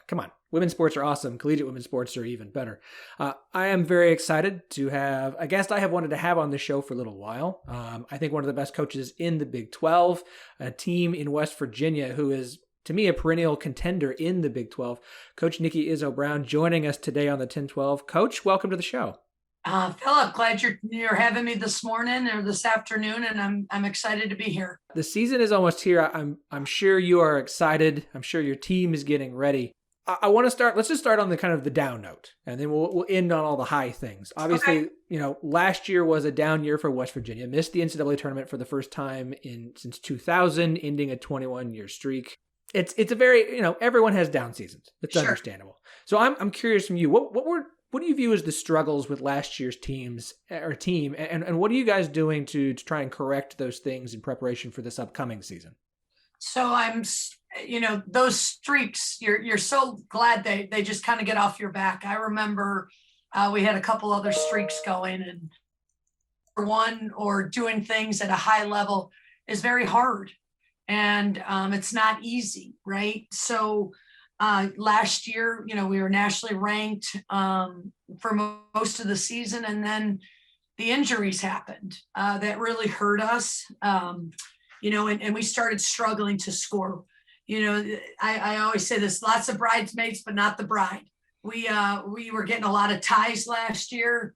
Come on. Women's sports are awesome. Collegiate women's sports are even better. I am very excited to have a guest I have wanted to have on the show for a little while. I think one of the best coaches in the Big 12, a team in West Virginia who is, to me, a perennial contender in the Big 12. Coach Nikki Izzo-Brown joining us today on the 1012. Coach, welcome to the show. Phillip, glad you're having me this morning or this afternoon, and I'm excited to be here. The season is almost here. I'm sure you are excited. I'm sure your team is getting ready. I want to start. Let's just start on the kind of the down note, and then we'll end on all the high things. Obviously, okay. Last year was a down year for West Virginia. Missed the NCAA tournament for the first time since 2000, ending a 21-year streak. It's a very everyone has down seasons. It's sure. Understandable. So I'm curious from you. What do you view as the struggles with last year's team, and what are you guys doing to try and correct those things in preparation for this upcoming season? So those streaks, you're so glad they just kind of get off your back. I remember we had a couple other streaks going, and one or doing things at a high level is very hard, and it's not easy, right? So last year, we were nationally ranked for most of the season, and then the injuries happened that really hurt us, and we started struggling to score. I always say this, lots of bridesmaids, but not the bride. We were getting a lot of ties last year.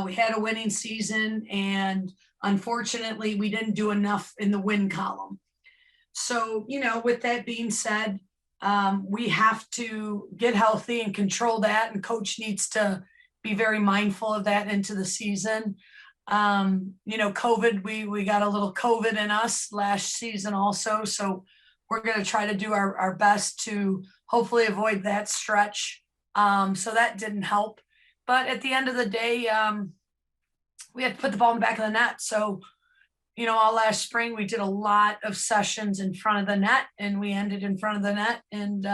We had a winning season, and unfortunately, we didn't do enough in the win column. So, with that being said, we have to get healthy and control that, and coach needs to be very mindful of that into the season. COVID, we got a little COVID in us last season also, so we're going to try to do our best to hopefully avoid that stretch. So that didn't help, but at the end of the day, we had to put the ball in the back of the net. So all last spring, we did a lot of sessions in front of the net, and we ended in front of the net. And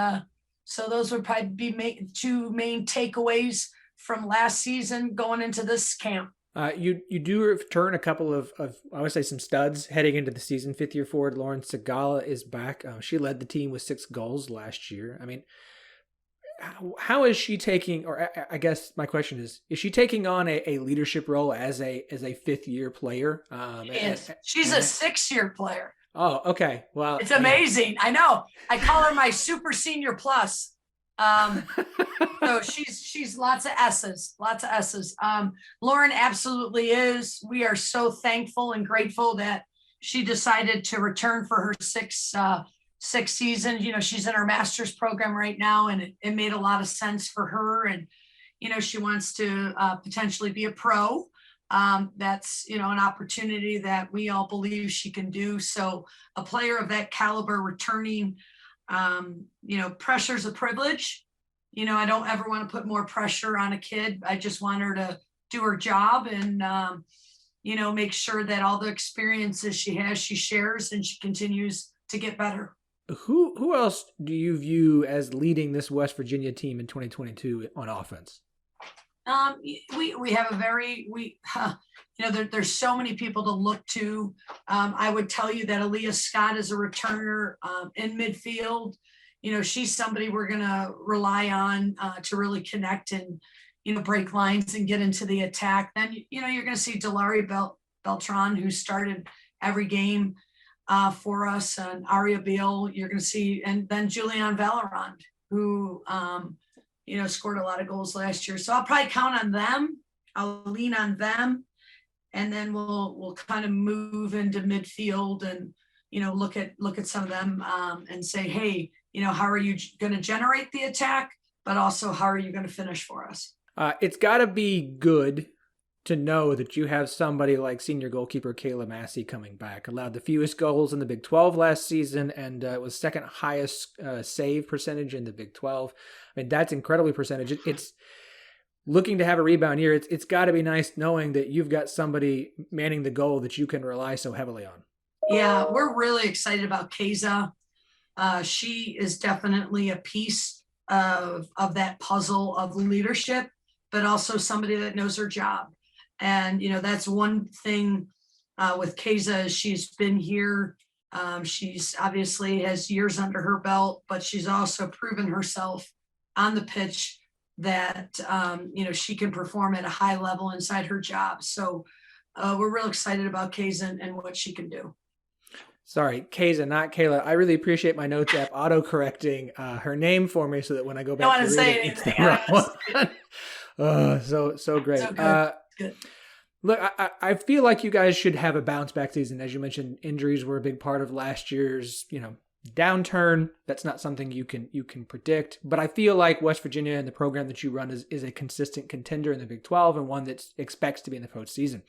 so those would probably be two main takeaways from last season going into this camp. You do return a couple of I would say some studs heading into the season. Fifth-year forward Lauren Segala is back. She led the team with 6 goals last year. I mean, how is she taking, or I guess my question is she taking on a leadership role as a 5th-year player? She's a 6-year player. Oh, okay. Well, it's amazing. I know. I call her my super senior plus. So she's lots of S's. Lauren absolutely is. We are so thankful and grateful that she decided to return for her sixth season. She's in her master's program right now, and it made a lot of sense for her. And, she wants to potentially be a pro. That's, an opportunity that we all believe she can do. So a player of that caliber returning, pressure's a privilege. I don't ever want to put more pressure on a kid. I just want her to do her job. And, make sure that all the experiences she has, she shares and she continues to get better. Who else do you view as leading this West Virginia team in 2022 on offense? We have a there's so many people to look to. I would tell you that Aaliyah Scott is a returner in midfield. She's somebody we're going to rely on to really connect and, break lines and get into the attack. Then, you're going to see Delari Beltran, who started every game for us, and Aria Beal, you're going to see, and then Julian Valorant, who, scored a lot of goals last year. So I'll probably count on them. I'll lean on them. And then we'll kind of move into midfield and, look at some of them and say, hey, how are you going to generate the attack, but also how are you going to finish for us? It's got to be good to know that you have somebody like senior goalkeeper Kayla Massey coming back. Allowed the fewest goals in the Big 12 last season, and it was second highest save percentage in the Big 12. I mean, that's incredibly percentage. It's looking to have a rebound year. It's got to be nice knowing that you've got somebody manning the goal that you can rely so heavily on. Yeah, we're really excited about Kayla. She is definitely a piece of that puzzle of leadership, but also somebody that knows her job. And, that's one thing with Kayla. She's been here. She's obviously has years under her belt, but she's also proven herself on the pitch that, she can perform at a high level inside her job. So we're real excited about Kayla and what she can do. Sorry, Kayla, not Kayla. I really appreciate my notes app auto-correcting her name for me so that when I go back to read it's the right one. So great. So good. Look, I feel like you guys should have a bounce back season. As you mentioned, injuries were a big part of last year's, downturn. That's not something you can predict. But I feel like West Virginia and the program that you run is a consistent contender in the Big 12 and one that expects to be in the postseason.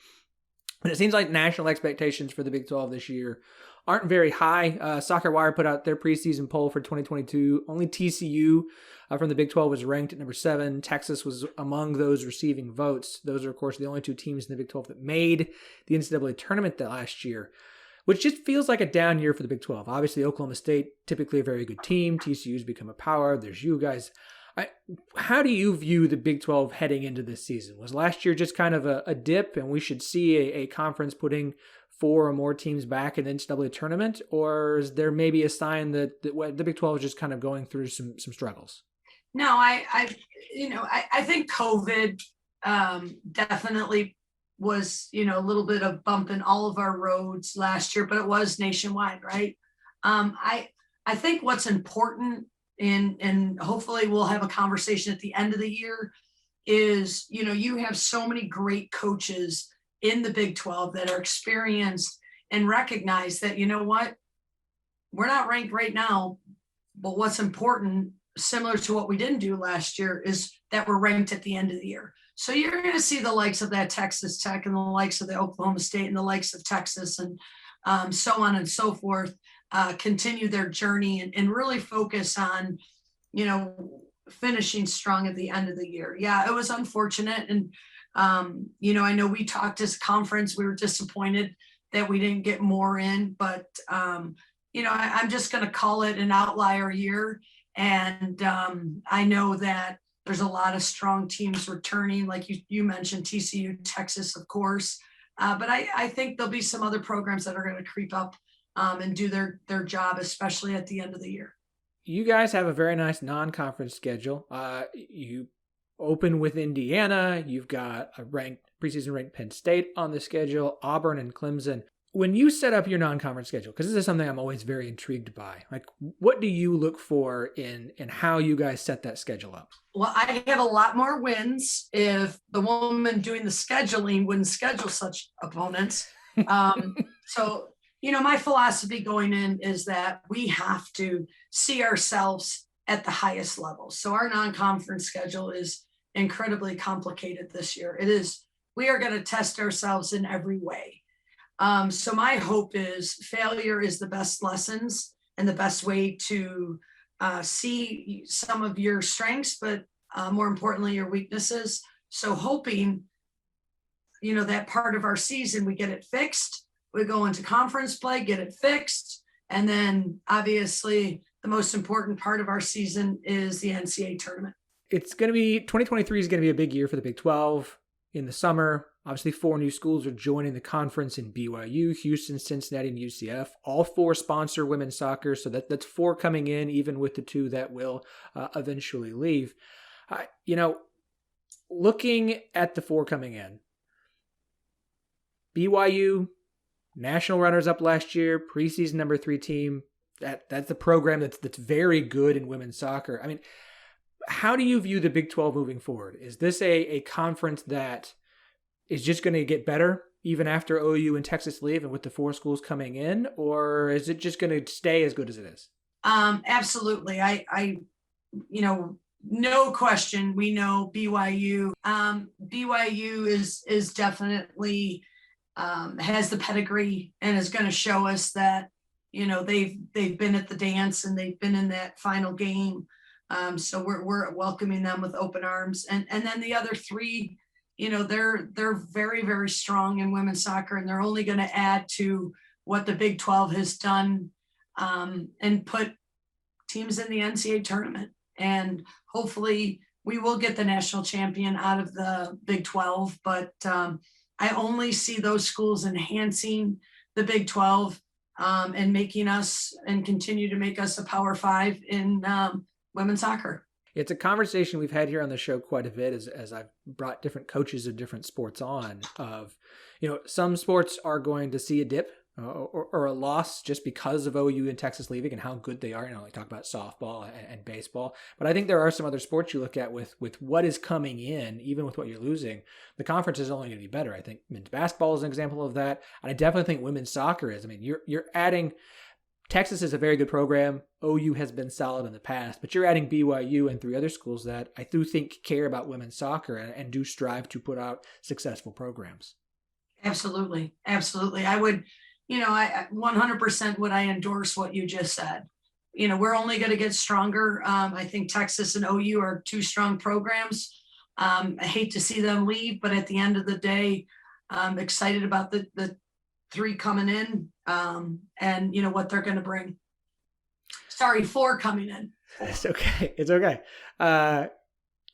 But it seems like national expectations for the Big 12 this year aren't very high. Soccer Wire put out their preseason poll for 2022. Only TCU from the Big 12 was ranked at number 7. Texas was among those receiving votes. Those are, of course, the only two teams in the Big 12 that made the NCAA tournament that last year, which just feels like a down year for the Big 12. Obviously, Oklahoma State, typically a very good team. TCU's become a power. There's you guys. How do you view the Big 12 heading into this season? Was last year just kind of a dip and we should see a conference putting 4 or more teams back in the NCAA tournament? Or is there maybe a sign that the Big 12 is just kind of going through some struggles? No, I think COVID definitely was, a little bit of bump in all of our roads last year, but it was nationwide, right? I think what's important, and hopefully we'll have a conversation at the end of the year, is, you have so many great coaches in the Big 12 that are experienced and recognize that, we're not ranked right now, but what's important, similar to what we didn't do last year, is that we're ranked at the end of the year. So you're going to see the likes of that Texas Tech and the likes of the Oklahoma State and the likes of Texas and so on and so forth continue their journey and really focus on, finishing strong at the end of the year. Yeah, it was unfortunate. And, I know we talked as a conference, we were disappointed that we didn't get more in, but, I'm just going to call it an outlier year. And I know that there's a lot of strong teams returning, like you mentioned, TCU, Texas, of course. But I think there'll be some other programs that are going to creep up and do their job, especially at the end of the year. You guys have a very nice non-conference schedule. You open with Indiana. You've got a preseason ranked Penn State on the schedule, Auburn and Clemson. When you set up your non-conference schedule, because this is something I'm always very intrigued by, like what do you look for in how you guys set that schedule up? Well, I have a lot more wins if the woman doing the scheduling wouldn't schedule such opponents. So, my philosophy going in is that we have to see ourselves at the highest level. So our non-conference schedule is incredibly complicated this year. It is. We are going to test ourselves in every way. So my hope is failure is the best lessons and the best way to see some of your strengths, but more importantly, your weaknesses. So hoping that part of our season, we get it fixed. We go into conference play, get it fixed. And then obviously the most important part of our season is the NCAA tournament. It's going to be 2023 is going to be a big year for the Big 12 in the summer. Obviously, 4 new schools are joining the conference in BYU, Houston, Cincinnati, and UCF. All 4 sponsor women's soccer, so that's 4 coming in, even with the 2 that will eventually leave. Looking at the 4 coming in, BYU, national runners-up last year, preseason number 3 team. That's a program that's very good in women's soccer. I mean, how do you view the Big 12 moving forward? Is this a conference that is just going to get better even after OU and Texas leave and with the 4 schools coming in, or is it just going to stay as good as it is? Absolutely. No question. We know BYU. BYU is definitely has the pedigree and is going to show us that, they've been at the dance and they've been in that final game. So we're welcoming them with open arms. And then the other 3, they're very, very strong in women's soccer, and they're only going to add to what the Big 12 has done, and put teams in the NCAA tournament. And hopefully we will get the national champion out of the Big 12, but I only see those schools enhancing the Big 12, and making us and continue to make us a Power 5 in women's soccer. It's a conversation we've had here on the show quite a bit as I've brought different coaches of different sports on of, some sports are going to see a dip or a loss just because of OU and Texas leaving and how good they are. We talk about softball and baseball, but I think there are some other sports you look at with what is coming in, even with what you're losing, the conference is only going to be better. I think men's basketball is an example of that. And I definitely think women's soccer is. I mean, you're adding, Texas is a very good program. OU has been solid in the past, but you're adding BYU and 3 other schools that I do think care about women's soccer and do strive to put out successful programs. Absolutely. Absolutely. I would, I 100% would I endorse what you just said. We're only going to get stronger. I think Texas and OU are 2 strong programs. I hate to see them leave, but at the end of the day, I'm excited about the 3 coming in, and what they're going to bring. Sorry, 4 coming in. It's okay. It's okay.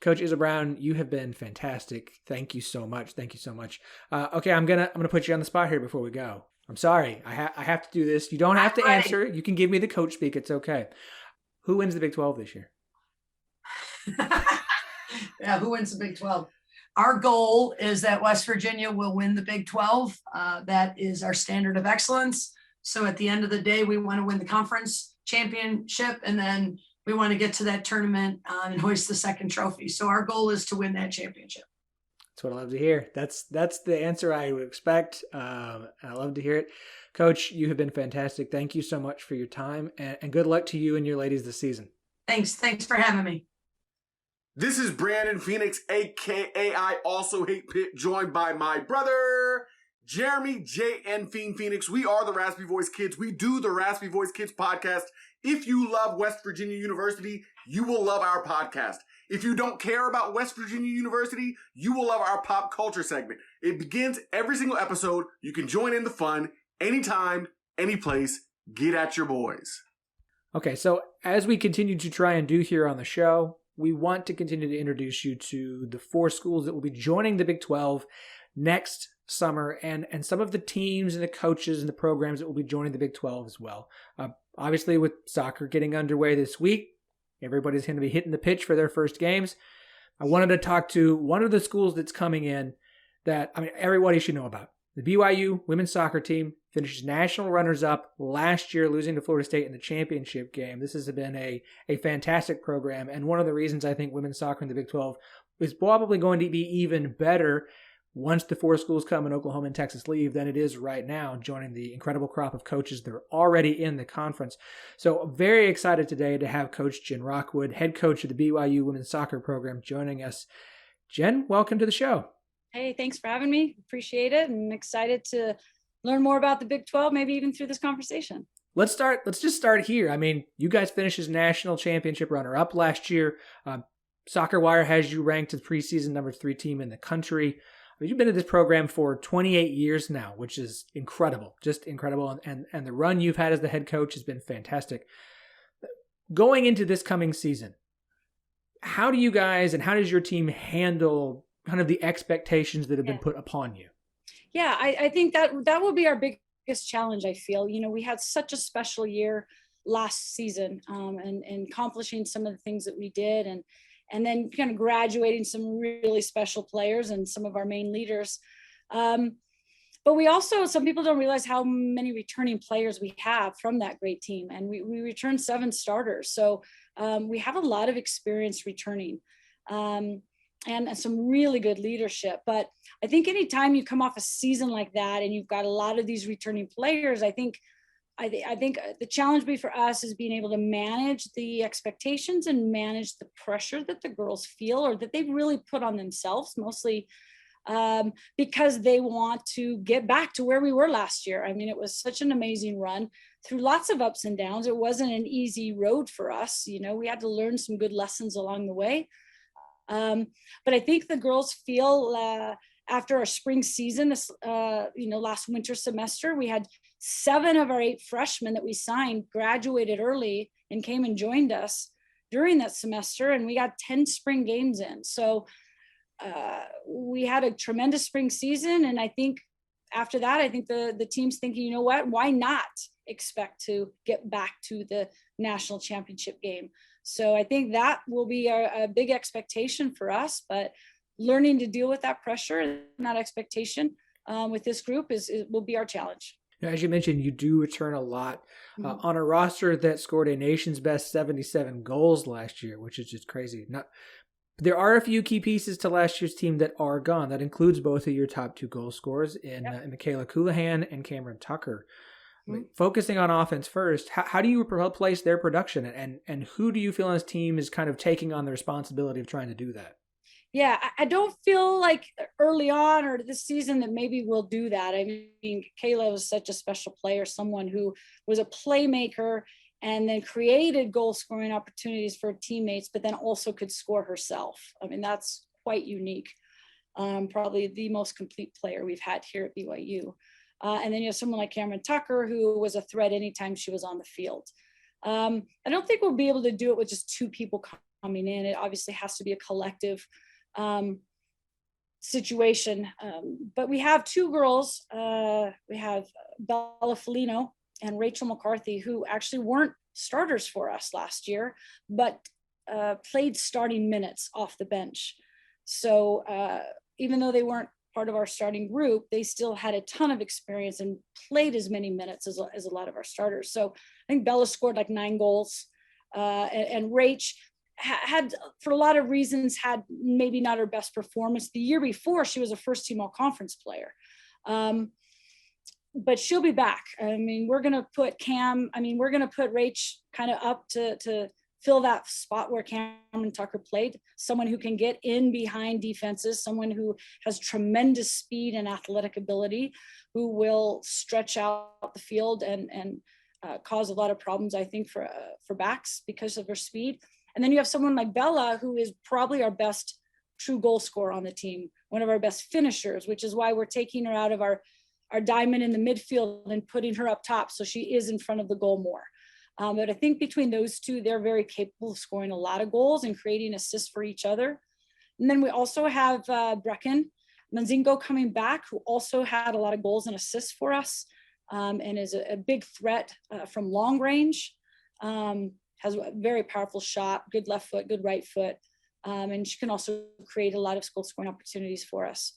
Coach Izzo-Brown, you have been fantastic. Thank you so much. Okay, I'm gonna put you on the spot here before we go. I'm sorry. I have to do this. You don't have to answer. You can give me the coach speak. It's okay. Who wins the Big 12 this year? Yeah, who wins the Big 12? Our goal is that West Virginia will win the Big 12. That is our standard of excellence. So at the end of the day, we want to win the conference championship, and then we want to get to that tournament and hoist the 2nd trophy. So our goal is to win that championship. That's what I love to hear. That's the answer I would expect. I love to hear it. Coach, you have been fantastic. Thank you so much for your time, and good luck to you and your ladies this season. Thanks for having me. This is Brandon Phoenix, a.k.a. I Also Hate Pitt, joined by my brother, Jeremy J.N. Phoenix. We are the Raspy Voice Kids. We do the Raspy Voice Kids podcast. If you love West Virginia University, you will love our podcast. If you don't care about West Virginia University, you will love our pop culture segment. It begins every single episode. You can join in the fun anytime, any place. Get at your boys. Okay, so as we continue to try and do here on the show, we want to continue to introduce you to the 4 schools that will be joining the Big 12 next summer and some of the teams and the coaches and the programs that will be joining the Big 12 as well. Obviously, with soccer getting underway this week, everybody's going to be hitting the pitch for their first games. I wanted to talk to one of the schools that's coming in that, everybody should know about. The BYU women's soccer team finishes national runners-up last year, losing to Florida State in the championship game. This has been a fantastic program, and one of the reasons I think women's soccer in the Big 12 is probably going to be even better once the 4 schools come and Oklahoma and Texas leave than it is right now, joining the incredible crop of coaches that are already in the conference. So very excited today to have Coach Jen Rockwood, head coach of the BYU women's soccer program, joining us. Jen, welcome to the show. Hey, thanks for having me. Appreciate it. I'm excited to learn more about the Big 12, maybe even through this conversation. Let's just start here. You guys finished as national championship runner-up last year. Soccer Wire has you ranked as preseason number 3 team in the country. You've been at this program for 28 years now, which is incredible, just incredible. And the run you've had as the head coach has been fantastic. Going into this coming season, how do you guys and how does your team handle kind of the expectations that have been put upon you? Yeah, I think that will be our biggest challenge, I feel. We had such a special year last season, and accomplishing some of the things that we did, and then kind of graduating some really special players and some of our main leaders. But we also, some people don't realize how many returning players we have from that great team. And we returned 7 starters. So we have a lot of experience returning, and some really good leadership. But I think anytime you come off a season like that and you've got a lot of these returning players, I think the challenge for us is being able to manage the expectations and manage the pressure that the girls feel, or that they really put on themselves, mostly because they want to get back to where we were last year. I mean, it was such an amazing run through lots of ups and downs. It wasn't an easy road for us. We had to learn some good lessons along the way. But I think the girls feel after our spring season, last winter semester, we had 7 of our 8 freshmen that we signed graduated early and came and joined us during that semester, and we got 10 spring games in. So we had a tremendous spring season, and I think after that, I think the team's thinking, you know what, why not expect to get back to the national championship game? So I think that will be a big expectation for us, but learning to deal with that pressure and that expectation with this group will be our challenge. As you mentioned, you do return a lot on a roster that scored a nation's best 77 goals last year, which is just crazy. There are a few key pieces to last year's team that are gone. That includes both of your top 2 goal scorers in Michaela Coolahan and Cameron Tucker. Focusing on offense first, how do you replace their production, and who do you feel on this team is kind of taking on the responsibility of trying to do that? Yeah, I don't feel like early on or this season that maybe we'll do that. I mean, Kayla was such a special player, someone who was a playmaker and then created goal scoring opportunities for teammates, but then also could score herself. I mean, that's quite unique. Probably the most complete player we've had here at BYU. And then you have someone like Cameron Tucker, who was a threat anytime she was on the field. I don't think we'll be able to do it with just 2 people coming in. It obviously has to be a collective situation. But we have 2 girls. We have Bella Felino and Rachel McCarthy, who actually weren't starters for us last year, but played starting minutes off the bench. So even though they weren't part of our starting group, they still had a ton of experience and played as many minutes as a lot of our starters. So I think Bella scored like 9 goals, and Rach had, for a lot of reasons, had maybe not her best performance. The year before, she was a first team all conference player. But she'll be back. I mean, we're going to put Rach kind of up to fill that spot where Cameron Tucker played, someone who can get in behind defenses, someone who has tremendous speed and athletic ability, who will stretch out the field and cause a lot of problems, I think, for backs because of her speed. And then you have someone like Bella, who is probably our best true goal scorer on the team, one of our best finishers, which is why we're taking her out of our diamond in the midfield and putting her up top, so she is in front of the goal more. But I think between those 2, they're very capable of scoring a lot of goals and creating assists for each other. And then we also have Brecken Manzingo coming back, who also had a lot of goals and assists for us, and is a big threat from long range. Has a very powerful shot, good left foot, good right foot. And she can also create a lot of goal scoring opportunities for us.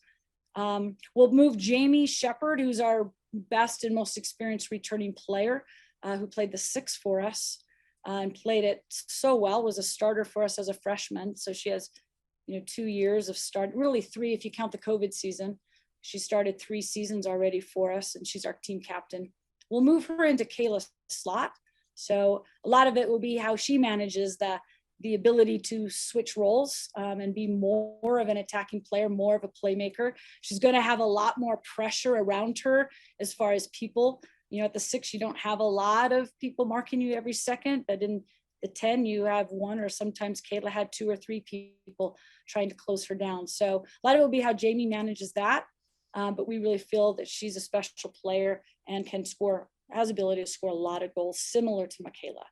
We'll move Jamie Shepard, who's our best and most experienced returning player, who played the 6 for us and played it so well, was a starter for us as a freshman. So she has, 2 years of start, really 3 if you count the COVID season. She started 3 seasons already for us, and she's our team captain. We'll move her into Kayla's slot. So a lot of it will be how she manages the ability to switch roles and be more of an attacking player, more of a playmaker. She's going to have a lot more pressure around her as far as people. At the 6, you don't have a lot of people marking you every second. That in the 10, you have one, or sometimes Kayla had 2 or 3 people trying to close her down. So a lot of it will be how Jamie manages that. But we really feel that she's a special player and has ability to score a lot of goals, similar to Michaela.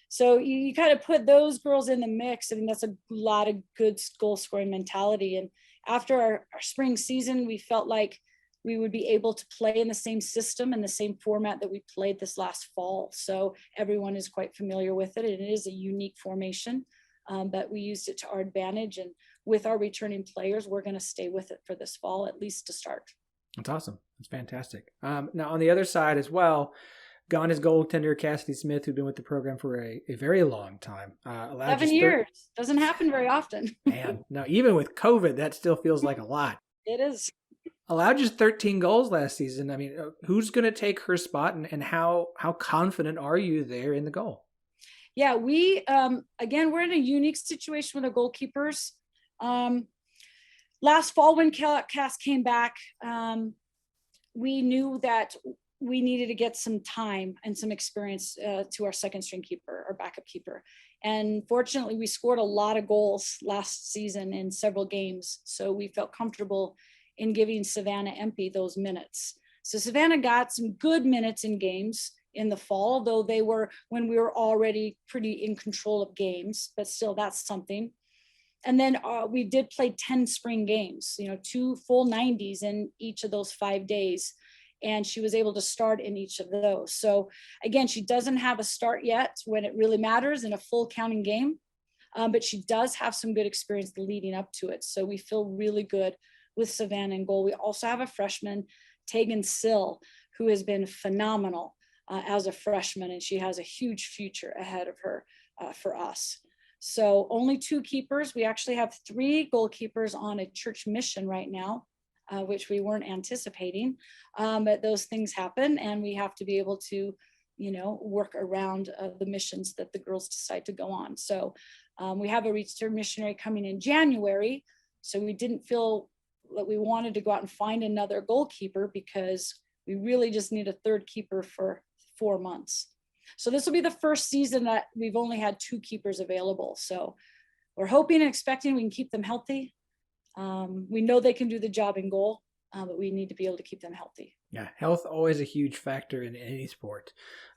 So you kind of put those girls in the mix. I mean, that's a lot of good goal scoring mentality. And after our spring season, we felt like we would be able to play in the same system and the same format that we played this last fall. So everyone is quite familiar with it. And it is a unique formation, but we used it to our advantage. And with our returning players, we're going to stay with it for this fall, at least to start. That's awesome. That's fantastic. Now, on the other side as well, gone is goaltender Cassidy Smith, who'd been with the program for a very long time. 7 years. Doesn't happen very often. Man, no, even with COVID, that still feels like a lot. It is. Allowed just 13 goals last season. I mean, who's going to take her spot, and how confident are you there in the goal? Yeah, we, again, we're in a unique situation with our goalkeepers. Last fall when Cass came back, we knew that we needed to get some time and some experience to our second string keeper, our backup keeper. And fortunately, we scored a lot of goals last season in several games. So we felt comfortable in giving Savannah Empey those minutes. So Savannah got some good minutes in games in the fall, though they were when we were already pretty in control of games, but still that's something. And then we did play 10 spring games, 2 full 90s in each of those 5 days. And she was able to start in each of those. So again, she doesn't have a start yet when it really matters in a full counting game, but she does have some good experience leading up to it. So we feel really good with Savannah in goal. We also have a freshman, Tegan Sill, who has been phenomenal as a freshman, and she has a huge future ahead of her for us. So only 2 keepers. We actually have 3 goalkeepers on a church mission right now, which we weren't anticipating, but those things happen, and we have to be able to, work around the missions that the girls decide to go on. So we have a return missionary coming in January, so we didn't feel that we wanted to go out and find another goalkeeper because we really just need a third keeper for 4 months. So this will be the first season that we've only had 2 keepers available. So we're hoping and expecting we can keep them healthy. We know they can do the job in goal, but we need to be able to keep them healthy. Yeah, health always a huge factor in any sport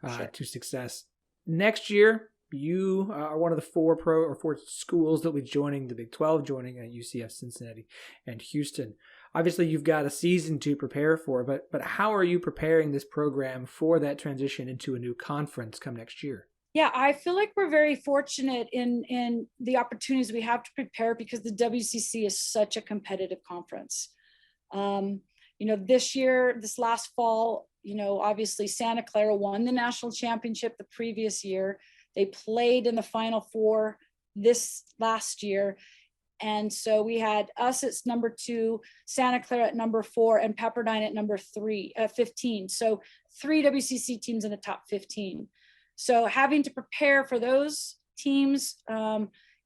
Sure. to success. Next year, you are one of the 4 schools that will be joining the Big 12, joining UCF, Cincinnati, and Houston. Obviously, you've got a season to prepare for, but how are you preparing this program for that transition into a new conference come next year? Yeah, I feel like we're very fortunate in the opportunities we have to prepare because the WCC is such a competitive conference. This last fall, obviously Santa Clara won the national championship the previous year. They played in the Final Four this last year. And so we had us at number 2, Santa Clara at number 4, and Pepperdine at number 15. So 3 WCC teams in the top 15. So having to prepare for those teams,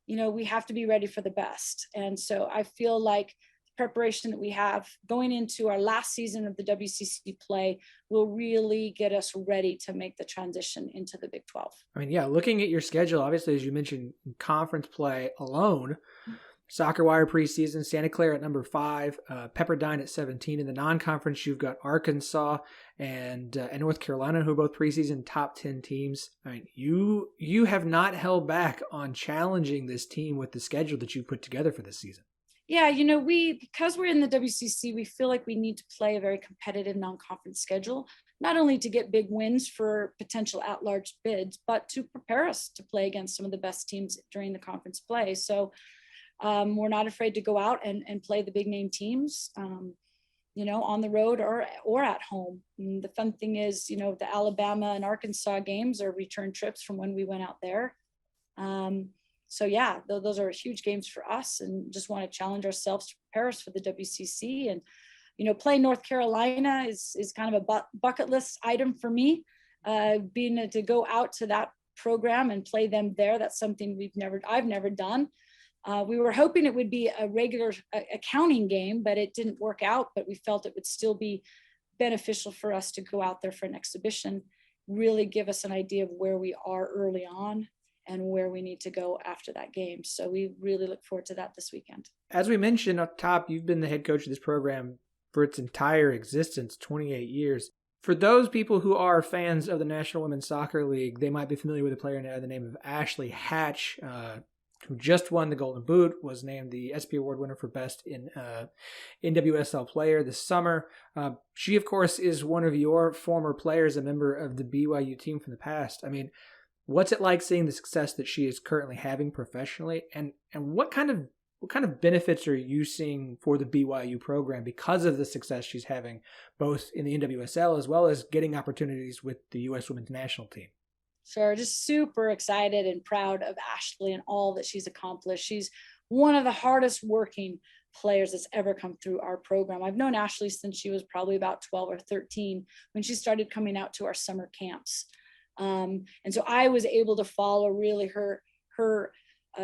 we have to be ready for the best. And so I feel like the preparation that we have going into our last season of the WCC play will really get us ready to make the transition into the Big 12. I mean, yeah, looking at your schedule, obviously, as you mentioned, conference play alone, Soccer Wire preseason, Santa Clara at number 5, Pepperdine at 17. In the non-conference, you've got Arkansas and North Carolina, who are both preseason top 10 teams. I mean, you have not held back on challenging this team with the schedule that you put together for this season. Yeah, because we're in the WCC, we feel like we need to play a very competitive non-conference schedule, not only to get big wins for potential at-large bids, but to prepare us to play against some of the best teams during the conference play. So we're not afraid to go out and play the big name teams, on the road or at home. And the fun thing is, the Alabama and Arkansas games are return trips from when we went out there. So yeah, those are huge games for us, and just want to challenge ourselves to prepare us for the WCC. And, playing North Carolina is kind of a bucket list item for me, being to go out to that program and play them there. That's something I've never done. We were hoping it would be a regular accounting game, but it didn't work out. But we felt it would still be beneficial for us to go out there for an exhibition, really give us an idea of where we are early on, and where we need to go after that game. So we really look forward to that this weekend. As we mentioned up top, you've been the head coach of this program for its entire existence, 28 years. For those people who are fans of the National Women's Soccer League, they might be familiar with a player by the name of Ashley Hatch, who just won the Golden Boot, was named the SP Award winner for Best in NWSL Player this summer. She, of course, is one of your former players, a member of the BYU team from the past. I mean, what's it like seeing the success that she is currently having professionally, and what kind of benefits are you seeing for the BYU program because of the success she's having, both in the NWSL as well as getting opportunities with the U.S. Women's National Team? Sure, just super excited and proud of Ashley and all that she's accomplished. She's one of the hardest working players that's ever come through our program. I've known Ashley since she was probably about 12 or 13 when she started coming out to our summer camps. And so I was able to follow really her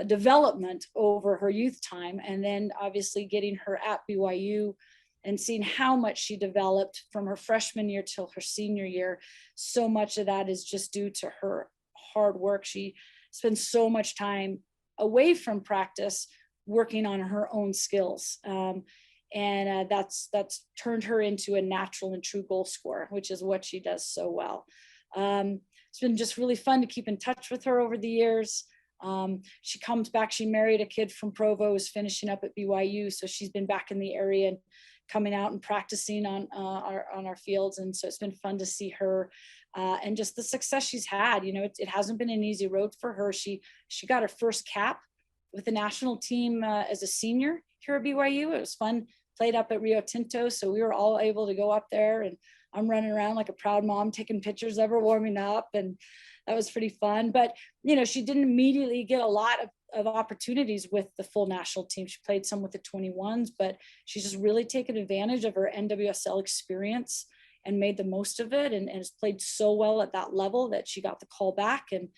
development over her youth time, and then obviously getting her at BYU and seeing how much she developed from her freshman year till her senior year. So much of that is just due to her hard work. She spends so much time away from practice working on her own skills. And that's turned her into a natural and true goal scorer, which is what she does so well. It's been just really fun to keep in touch with her over the years. She comes back, she married a kid from Provo, is finishing up at BYU. So she's been back in the area and coming out and practicing on our fields. And so it's been fun to see her and just the success she's had. You know, it hasn't been an easy road for her. She got her first cap with the national team as a senior here at BYU. It was fun, played up at Rio Tinto. So we were all able to go up there, and I'm running around like a proud mom, taking pictures of her warming up. And that was pretty fun. But, you know, she didn't immediately get a lot of opportunities with the full national team. She played some with the 21s, but she's just really taken advantage of her NWSL experience and made the most of it, and has played so well at that level that she got the call back, and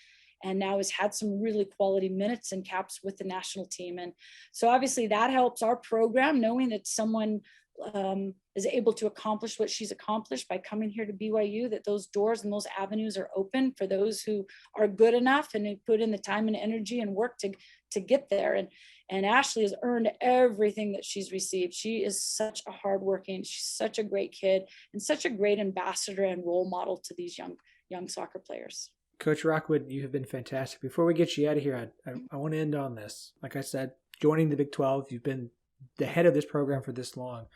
now has had some really quality minutes and caps with the national team. And so obviously that helps our program, knowing that someone is able to accomplish what she's accomplished by coming here to BYU, that those doors and those avenues are open for those who are good enough and who put in the time and energy and work to get there. And Ashley has earned everything that she's received. She is such a hardworking, she's such a great kid, and such a great ambassador and role model to these young soccer players. Coach Rockwood, you have been fantastic. Before we get you out of here, I want to end on this. Like I said, joining the Big 12, you've been the head of this program for this long.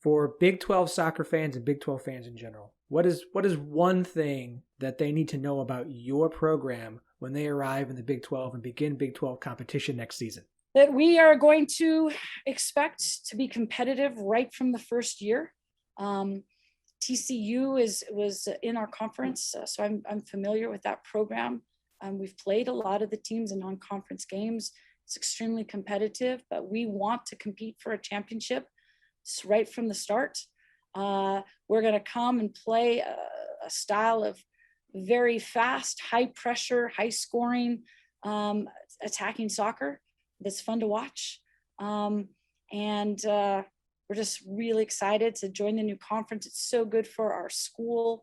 For Big 12 soccer fans and Big 12 fans in general, what is one thing that they need to know about your program when they arrive in the Big 12 and begin Big 12 competition next season? That we are going to expect to be competitive right from the first year. TCU was in our conference, so I'm familiar with that program. We've played a lot of the teams in non-conference games. It's extremely competitive, but we want to compete for a championship right from the start. We're going to come and play a style of very fast, high pressure, high scoring, attacking soccer that's fun to watch. We're just really excited to join the new conference. It's so good for our school,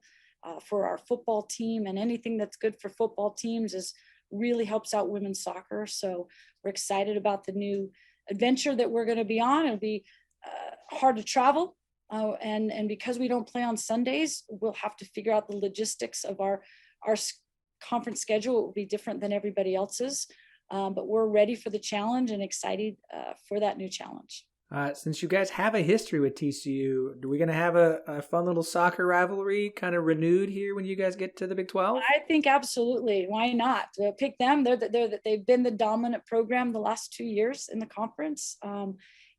for our football team, and anything that's good for football teams really helps out women's soccer. So we're excited about the new adventure that we're going to be on. It'll be hard to travel. And because we don't play on Sundays, we'll have to figure out the logistics of our conference schedule. It will be different than everybody else's, but we're ready for the challenge and excited for that new challenge. Since you guys have a history with TCU, are we going to have a fun little soccer rivalry kind of renewed here when you guys get to the Big 12? I think absolutely. Why not? Pick them. They've been the dominant program the last 2 years in the conference.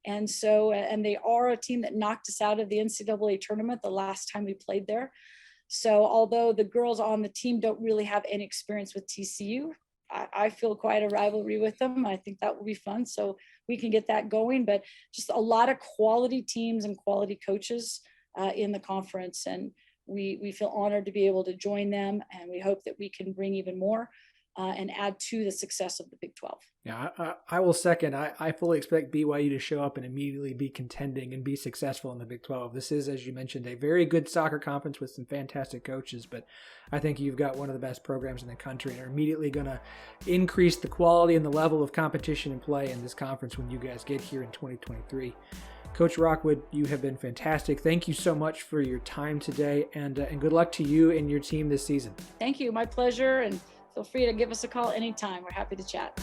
And they are a team that knocked us out of the NCAA tournament the last time we played there. So although the girls on the team don't really have any experience with TCU, I feel quite a rivalry with them. I think that will be fun. So we can get that going, but just a lot of quality teams and quality coaches in the conference. And we feel honored to be able to join them. And we hope that we can bring even more and add to the success of the Big 12. Yeah, I will second. I fully expect BYU to show up and immediately be contending and be successful in the Big 12. This is, as you mentioned, a very good soccer conference with some fantastic coaches, but I think you've got one of the best programs in the country and are immediately going to increase the quality and the level of competition and play in this conference when you guys get here in 2023. Coach Rockwood, you have been fantastic. Thank you so much for your time today, and good luck to you and your team this season. Thank you. My pleasure. And feel free to give us a call anytime. We're happy to chat.